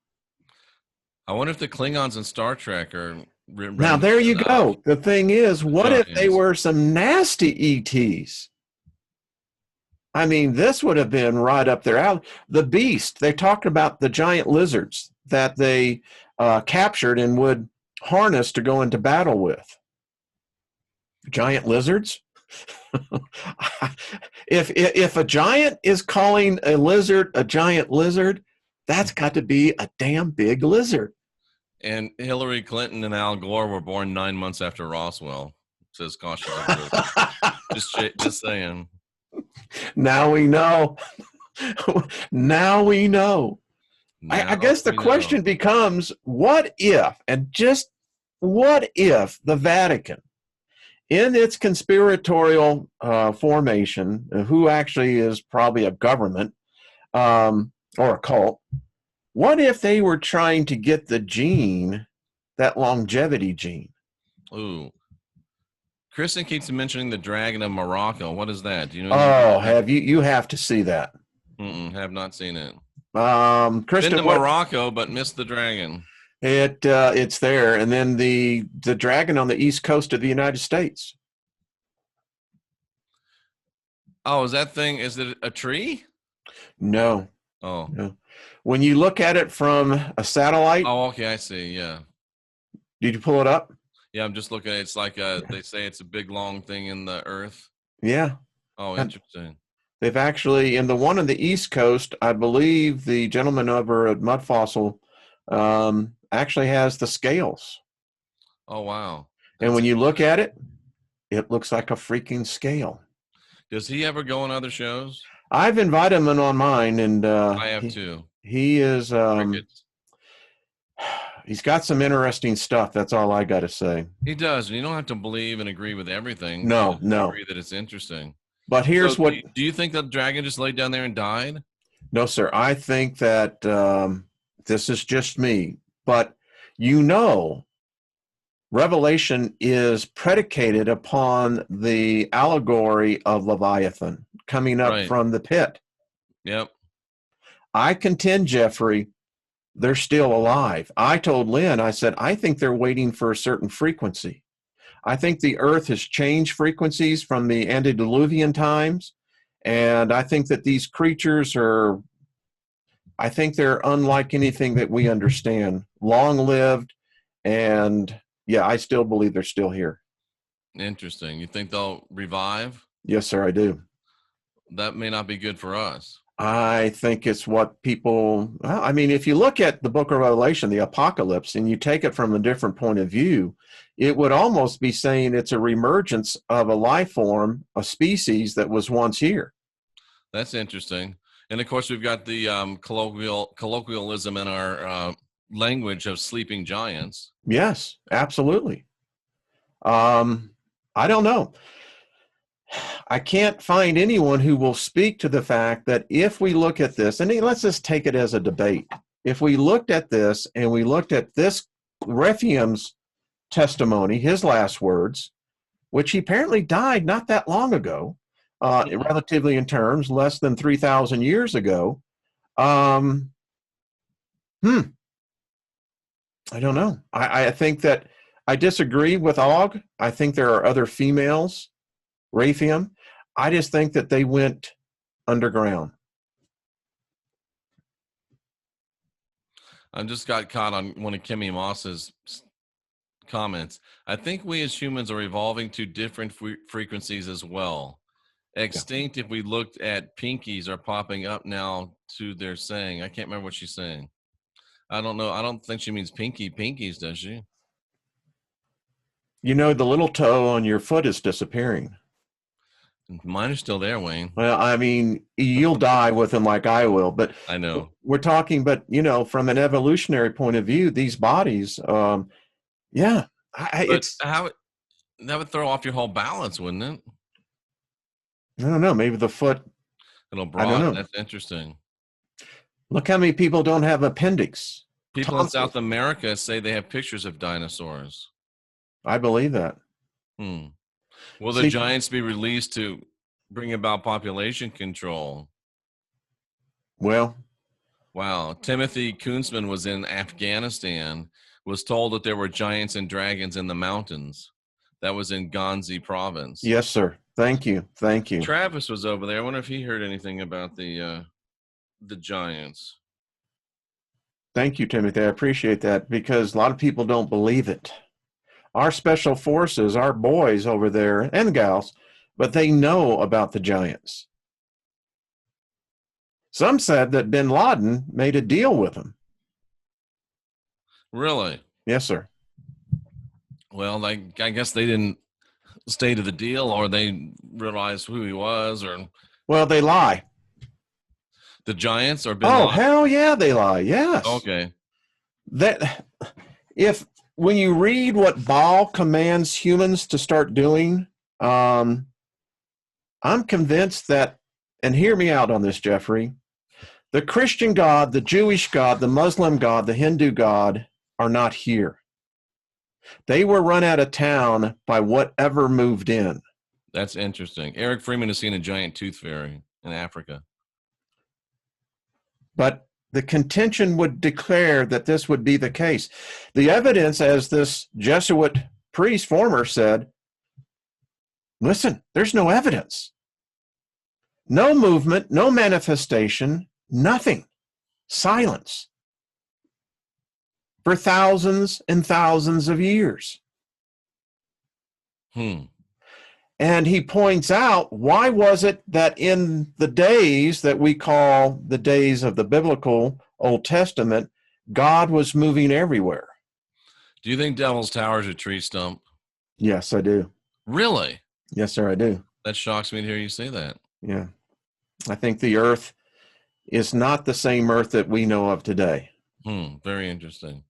A: I wonder if the Klingons in Star Trek are.
B: Now, there you go. The thing is, what if they were some nasty ETs? I mean, this would have been right up their alley. The beast, they talked about the giant lizards that they captured and would harness to go into battle with. Giant lizards? If a giant is calling a lizard a giant lizard, that's got to be a damn big lizard.
A: And Hillary Clinton and Al Gore were born 9 months after Roswell, says Caution. just saying.
B: Now we know. Now we know. I guess the question becomes, what if, and just what if the Vatican, in its conspiratorial formation, who actually is probably a government or a cult, what if they were trying to get the gene, that longevity gene?
A: Ooh. Kristen keeps mentioning the Dragon of Morocco. What is that? Do you know?
B: Oh, have you? You have to see that.
A: Have not seen it.
B: Kristen,
A: been to Morocco, but missed the dragon.
B: It's there, and then the dragon on the east coast of the United States.
A: Oh, is it a tree?
B: No.
A: Oh.
B: No. When you look at it from a satellite.
A: Oh, okay, I see. Yeah.
B: Did you pull it up?
A: Yeah, I'm just looking at it. It's like they say it's a big long thing in the earth.
B: Yeah.
A: Oh, interesting.
B: They've actually, in the one on the east coast, I believe the gentleman over at Mud Fossil actually has the scales.
A: Oh, wow.
B: And when you look at it, it looks like a freaking scale.
A: Does he ever go on other shows?
B: I've invited him on mine, and
A: I have too.
B: He is he's got some interesting stuff. That's all I got to say.
A: He does. You don't have to believe and agree with everything.
B: No.
A: Agree that it's interesting.
B: But here's what.
A: Do you think the dragon just laid down there and died?
B: No, sir. I think that this is just me. But Revelation is predicated upon the allegory of Leviathan coming up from the pit.
A: Yep.
B: I contend, Jeffrey, they're still alive. I told Lynn, I said, I think they're waiting for a certain frequency. I think the earth has changed frequencies from the antediluvian times. And I think that these creatures are, I think they're unlike anything that we understand, long lived. And yeah, I still believe they're still here.
A: Interesting. You think they'll revive?
B: Yes, sir, I do.
A: That may not be good for us.
B: I think it's what people, well, I mean, if you look at the book of Revelation, the apocalypse, and you take it from a different point of view, it would almost be saying it's a reemergence of a life form, a species that was once here.
A: That's interesting. And of course, we've got the colloquialism in our language of sleeping giants.
B: Yes, absolutely. I don't know. I can't find anyone who will speak to the fact that if we look at this, and let's just take it as a debate. If we looked at this and we looked at this Rephaim's testimony, his last words, which he apparently died not that long ago, relatively in terms, less than 3,000 years ago. I don't know. I think that I disagree with Og. I think there are other females, Rephaim. I just think that they went underground.
A: I just got caught on one of Kimmy Moss's comments. I think we as humans are evolving to different frequencies as well. Extinct, if we looked at pinkies, are popping up now to their saying. I can't remember what she's saying. I don't know. I don't think she means pinkies, does she?
B: You know, the little toe on your foot is disappearing.
A: Mine is still there, Wayne.
B: Well, I mean, you'll die with them like I will, but
A: I know
B: we're talking, but you know, from an evolutionary point of view, these bodies, yeah,
A: it's that would throw off your whole balance, wouldn't it?
B: I don't know. Maybe the foot.
A: It'll broaden. That's interesting.
B: Look how many people don't have appendix.
A: People in South America say they have pictures of dinosaurs.
B: I believe that.
A: Will the giants be released to bring about population control?
B: Well,
A: wow. Timothy Kunzman was in Afghanistan, was told that there were giants and dragons in the mountains. That was in Ghanzi province.
B: Yes, sir. Thank you. Thank you.
A: Travis was over there. I wonder if he heard anything about the giants.
B: Thank you, Timothy. I appreciate that because a lot of people don't believe it. Our special forces, our boys over there and gals, but they know about the giants. Some said that bin Laden made a deal with them.
A: Really?
B: Yes, sir.
A: Well, I guess they didn't stay to the deal, or they realized who he was, or
B: well, they lie.
A: The giants or bin Laden?
B: Hell yeah, they lie. Yes.
A: Okay.
B: That when you read what Baal commands humans to start doing, I'm convinced that, and hear me out on this, Jeffrey, the Christian God, the Jewish God, the Muslim God, the Hindu God are not here. They were run out of town by whatever moved in.
A: That's interesting. Eric Freeman has seen a giant tooth fairy in Africa.
B: But the contention would declare that this would be the case. The evidence, as this Jesuit priest former said, listen, there's no evidence. No movement, no manifestation, nothing. Silence. For thousands and thousands of years. And he points out, why was it that in the days that we call the days of the biblical Old Testament, God was moving everywhere?
A: Do you think Devil's Tower is a tree stump?
B: Yes, I do.
A: Really?
B: Yes, sir, I do.
A: That shocks me to hear you say that.
B: Yeah. I think the earth is not the same earth that we know of today.
A: Very interesting.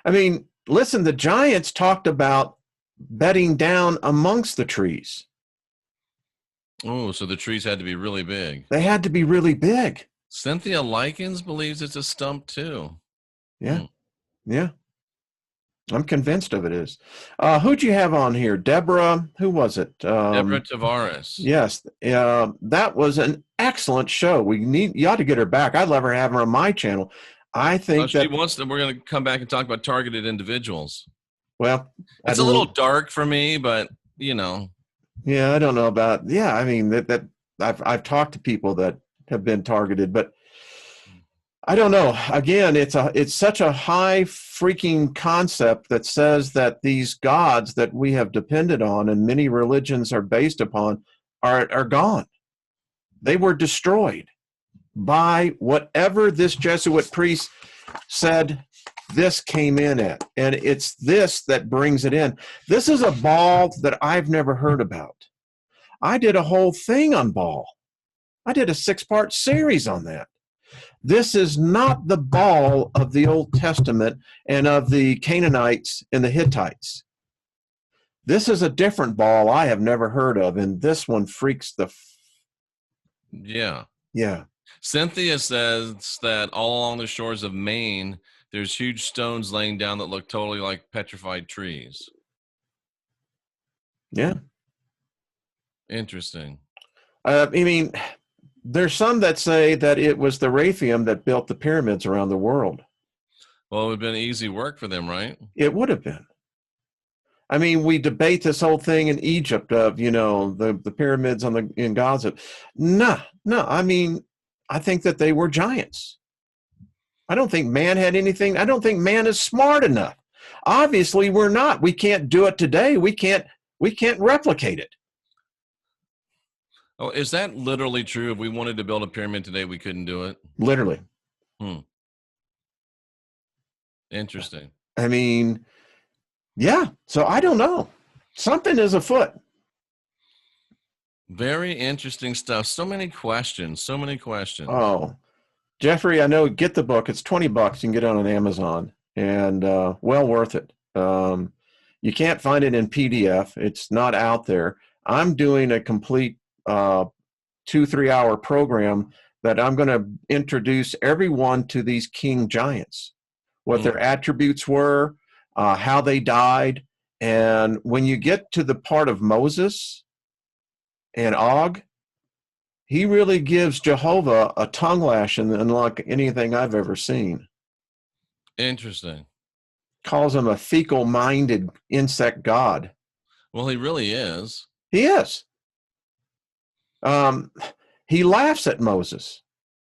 B: I mean, listen, the giants talked about bedding down amongst the trees.
A: Oh, so the trees had to be really big.
B: They had to be really big.
A: Cynthia Likens believes it's a stump too.
B: Yeah. Yeah. I'm convinced of it is. Who'd you have on here? Deborah, who was it?
A: Deborah Tavares.
B: Yes, that was an excellent show. You ought to get her back. I'd love her to have her on my channel. I think
A: She wants to. We're going to come back and talk about targeted individuals.
B: Well,
A: it's a little dark for me, but you know.
B: Yeah, I don't know about. Yeah, I mean that I've talked to people that have been targeted, but I don't know. Again, it's such a high freaking concept that says that these gods that we have depended on and many religions are based upon are gone. They were destroyed by whatever this Jesuit priest said this came in at. And it's this that brings it in. This is a Baal that I've never heard about. I did a whole thing on Baal. I did a 6-part series on that. This is not the Baal of the Old Testament and of the Canaanites and the Hittites. This is a different Baal I have never heard of, and this one freaks the...
A: Yeah.
B: Yeah.
A: Cynthia says that all along the shores of Maine, there's huge stones laying down that look totally like petrified trees.
B: Yeah.
A: Interesting.
B: I mean, there's some that say that it was the Rephaim that built the pyramids around the world.
A: Well, it would have been easy work for them, right?
B: It would have been. I mean, we debate this whole thing in Egypt of, you know, the pyramids in Gaza. No. I mean, I think that they were giants. I don't think man had anything. I don't think man is smart enough. Obviously, we're not. We can't do it today. We can't replicate it.
A: Oh, is that literally true? If we wanted to build a pyramid today, we couldn't do it?
B: Literally.
A: Interesting.
B: I mean, yeah. So I don't know. Something is afoot.
A: Very interesting stuff. So many questions.
B: Oh, Jeffrey, I know. Get the book. It's $20. You can get it on Amazon, and well worth it. You can't find it in PDF. It's not out there. I'm doing a complete 2-3 hour program that I'm going to introduce everyone to these king giants, what their attributes were, how they died. And when you get to the part of Moses and Og, he really gives Jehovah a tongue lashing unlike anything I've ever seen.
A: Interesting.
B: Calls him a fecal-minded insect god.
A: Well, he really is.
B: He is. He laughs at Moses.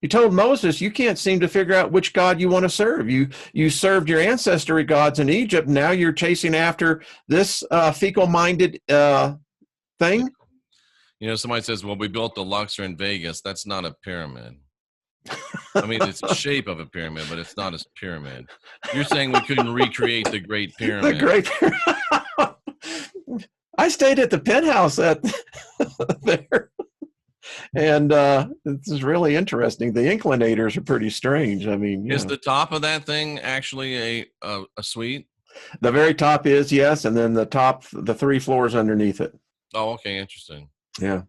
B: He told Moses, you can't seem to figure out which God you want to serve. You served your ancestry gods in Egypt. Now you're chasing after this fecal-minded thing.
A: You know, somebody says, well, we built the Luxor in Vegas. That's not a pyramid. I mean, it's the shape of a pyramid, but it's not a pyramid. You're saying we couldn't recreate the Great Pyramid.
B: The Great Pyramid. I stayed at the penthouse at there. And this is really interesting. The inclinators are pretty strange. I mean,
A: is the top of that thing actually a suite?
B: The very top is, yes, and then the 3 floors underneath it.
A: Oh, okay, interesting.
B: Yeah.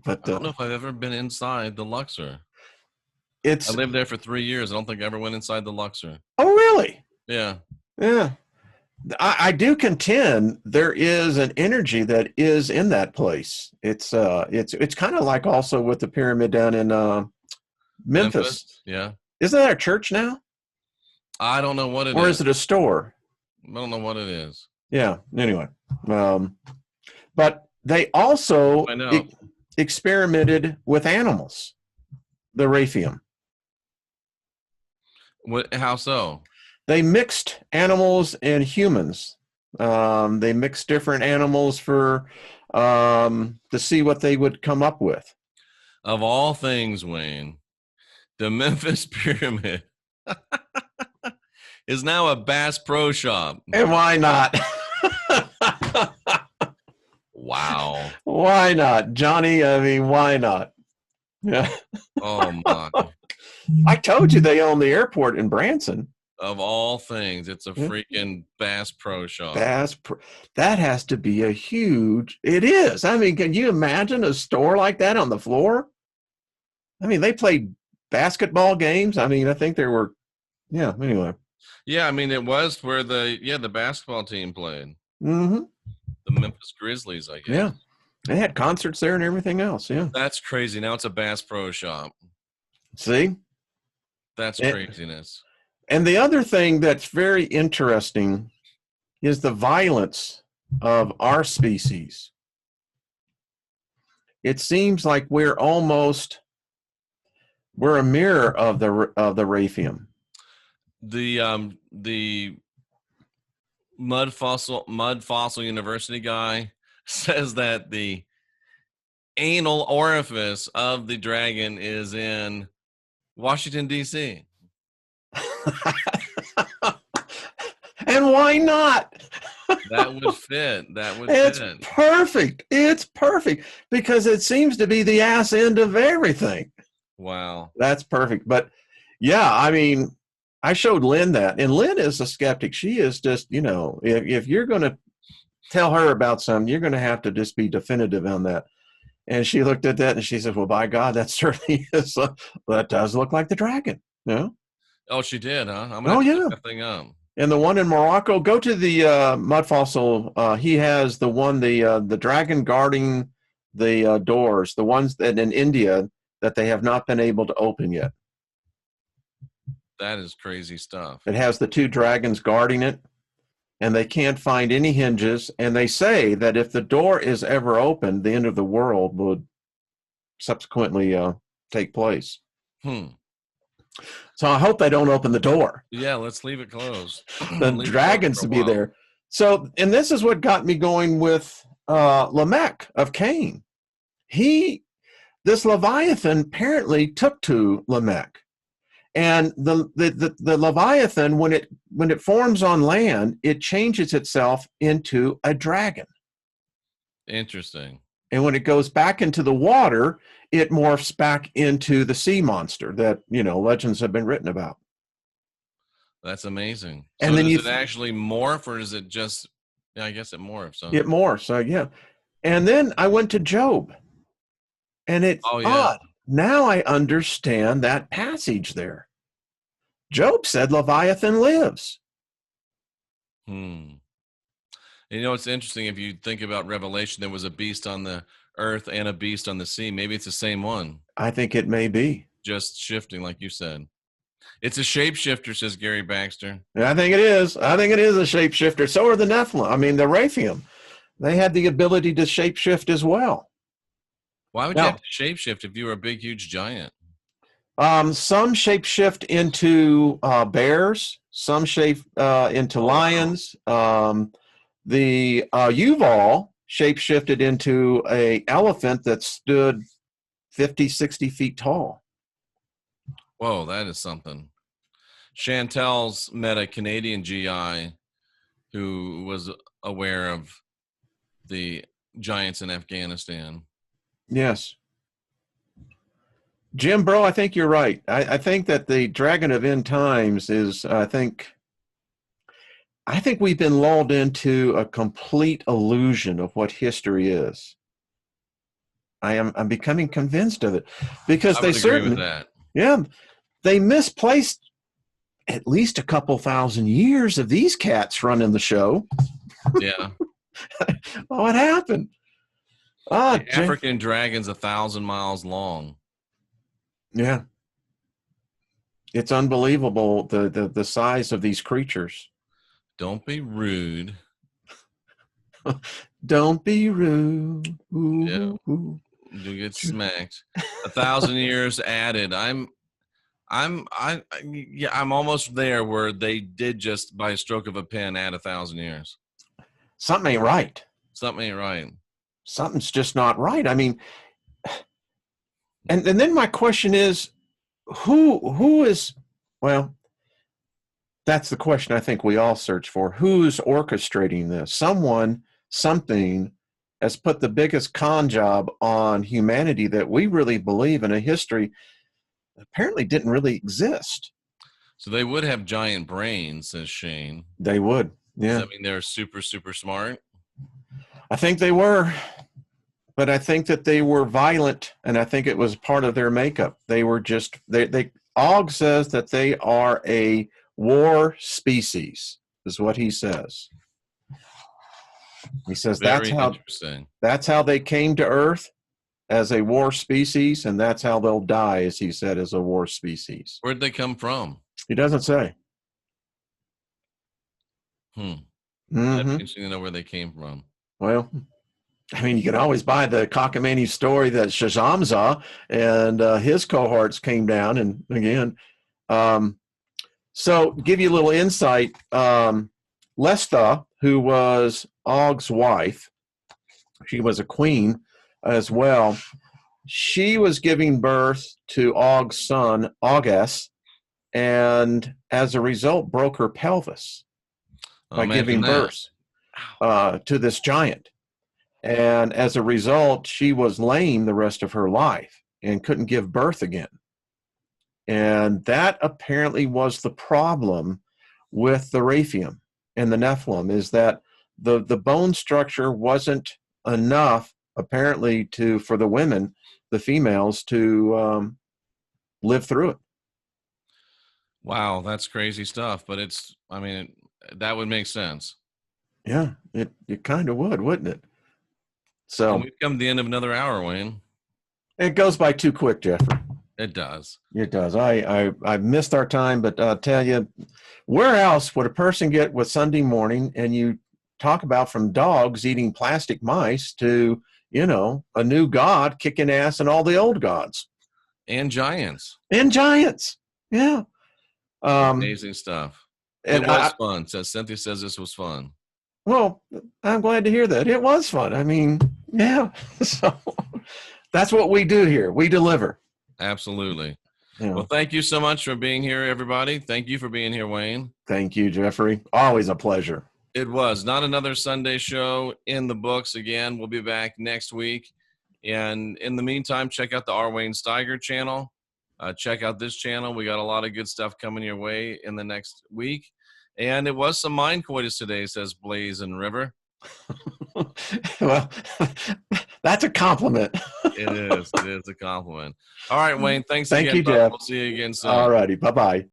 B: But
A: I don't know if I've ever been inside the Luxor. I lived there for 3 years. I don't think I ever went inside the Luxor.
B: Oh, really?
A: Yeah.
B: I do contend there is an energy that is in that place. It's kind of like also with the pyramid down in Memphis.
A: Yeah.
B: Isn't that a church now?
A: I don't know what it is.
B: Or is it a store?
A: I don't know what it is.
B: Yeah. Anyway, but they also experimented with animals. The Rephaim.
A: How so?
B: They mixed animals and humans. They mixed different animals to see what they would come up with.
A: Of all things, Wayne, the Memphis Pyramid is now a Bass Pro Shop.
B: And why not?
A: Wow.
B: Why not, Johnny? I mean, why not? Yeah.
A: Oh my!
B: I told you they own the airport in Branson.
A: Of all things, it's a freaking Bass Pro Shop.
B: That has to be a huge. It is. I mean, can you imagine a store like that on the floor? I mean, they played basketball games. I mean, I think there were. Yeah. Anyway.
A: Yeah, I mean, it was where the basketball team played.
B: Mm-hmm.
A: The Memphis Grizzlies, I guess.
B: Yeah. They had concerts there and everything else. Yeah.
A: That's crazy. Now it's a Bass Pro Shop.
B: See?
A: That's craziness.
B: And the other thing that's very interesting is the violence of our species. It seems like we're a mirror of the Rephaim.
A: The mud fossil university guy says that the anal orifice of the dragon is in Washington, D.C.
B: And why not?
A: That would fit.
B: It's perfect. It's perfect because it seems to be the ass end of everything.
A: Wow.
B: That's perfect. But yeah, I mean, I showed Lynn that, and Lynn is a skeptic. She is just, if you're going to tell her about something, you're going to have to just be definitive on that. And she looked at that and she said, well, by God, that certainly is, that does look like the dragon. Yeah.
A: Oh, she did, huh? I'm going to look that thing up.
B: And the one in Morocco, go to the mud fossil. He has the one, the dragon guarding the doors, the ones that in India that they have not been able to open yet.
A: That is crazy stuff.
B: It has the two dragons guarding it, and they can't find any hinges. And they say that if the door is ever opened, the end of the world would subsequently take place. So I hope they don't open the door.
A: Yeah, let's leave it closed.
B: The dragons to be there. So, and this is what got me going with Lamech of Cain. This Leviathan apparently took to Lamech. And the Leviathan, when it forms on land, it changes itself into a dragon.
A: Interesting.
B: And when it goes back into the water, it morphs back into the sea monster that, legends have been written about.
A: That's amazing.
B: And
A: so
B: then
A: does it actually morph, or is it just, I guess it morphs. Huh?
B: It morphs, yeah. And then I went to Job. And it's odd. Now I understand that passage there. Job said Leviathan lives.
A: It's interesting. If you think about Revelation, there was a beast on the earth and a beast on the sea. Maybe it's the same one.
B: I think it may be.
A: Just shifting, like you said. It's a shapeshifter, says Gary Baxter.
B: I think it is. I think it is a shapeshifter. So are the Nephilim. I mean, the Rephaim. They had the ability to shapeshift as well.
A: Why would you have to shapeshift if you were a big, huge giant?
B: Some shapeshift into bears. Some shape into lions. The Yuval shapeshifted into an elephant that stood 50, 60 feet tall.
A: Whoa, that is something. Chantel's met a Canadian GI who was aware of the giants in Afghanistan.
B: Yes. Jim, bro, I think you're right. I think that the Dragon of End Times is, I think we've been lulled into a complete illusion of what history is. I'm becoming convinced of it because they certainly
A: agree with that.
B: Yeah, they misplaced at least a couple thousand years of these cats running the show.
A: Yeah.
B: What happened?
A: The African dragon's 1,000 miles long.
B: Yeah. It's unbelievable the size of these creatures.
A: Don't be rude.
B: Don't be rude. Ooh,
A: yeah.
B: Ooh.
A: You get smacked. 1,000 years added. I'm almost there where they did just by a stroke of a pen add 1,000 years.
B: Something ain't right.
A: Something ain't right.
B: Something's just not right. I mean, and then my question is, who is, well, that's the question I think we all search for. Who's orchestrating this? Someone, something has put the biggest con job on humanity that we really believe in a history that apparently didn't really exist.
A: So they would have giant brains, says Shane.
B: They would, yeah.
A: Does that mean they're super, super smart?
B: I think they were, but I think that they were violent, and I think it was part of their makeup. They were just, Og says that they are a war species, is what he says. He says
A: Very interesting.
B: that's how they came to Earth, as a war species, and that's how they'll die, as he said, as a war species.
A: Where'd they come from?
B: He doesn't say.
A: That'd
B: Mm-hmm.
A: be interesting to know where they came from.
B: Well, I mean, you can always buy the cockamamie story that Shazamza and his cohorts came down, and again, so give you a little insight. Lesta, who was Og's wife, she was a queen as well. She was giving birth to Og's son, Ogus, and as a result broke her pelvis by giving birth to this giant. And as a result, she was lame the rest of her life and couldn't give birth again. And that apparently was the problem with the Rephaim and the Nephilim, is that the bone structure wasn't enough, apparently, for the women, the females, to live through it.
A: Wow, that's crazy stuff. But that would make sense.
B: Yeah, it kind of would, wouldn't it? So
A: and we've come to the end of another hour, Wayne.
B: It goes by too quick, Jeffrey.
A: It does.
B: It does. I missed our time, but I'll tell you, where else would a person get with Sunday morning, and you talk about from dogs eating plastic mice to, a new god kicking ass and all the old gods.
A: And giants.
B: Yeah.
A: Amazing stuff. It was fun. Cynthia says this was fun.
B: Well, I'm glad to hear that. It was fun. I mean, yeah. So that's what we do here. We deliver.
A: Absolutely.
B: Yeah.
A: Well, thank you so much for being here, everybody. Thank you for being here, Wayne.
B: Thank you, Jeffrey. Always a pleasure.
A: It was not another Sunday show in the books. Again, we'll be back next week. And in the meantime, check out the R. Wayne Steiger channel. Check out this channel. We got a lot of good stuff coming your way in the next week. And it was some mind coitus today, says Blaze and River.
B: Well, that's a compliment.
A: It is. It is a compliment. All right, Wayne. Thank
B: you,
A: again.
B: Jeff.
A: We'll see you again soon.
B: All righty. Bye-bye.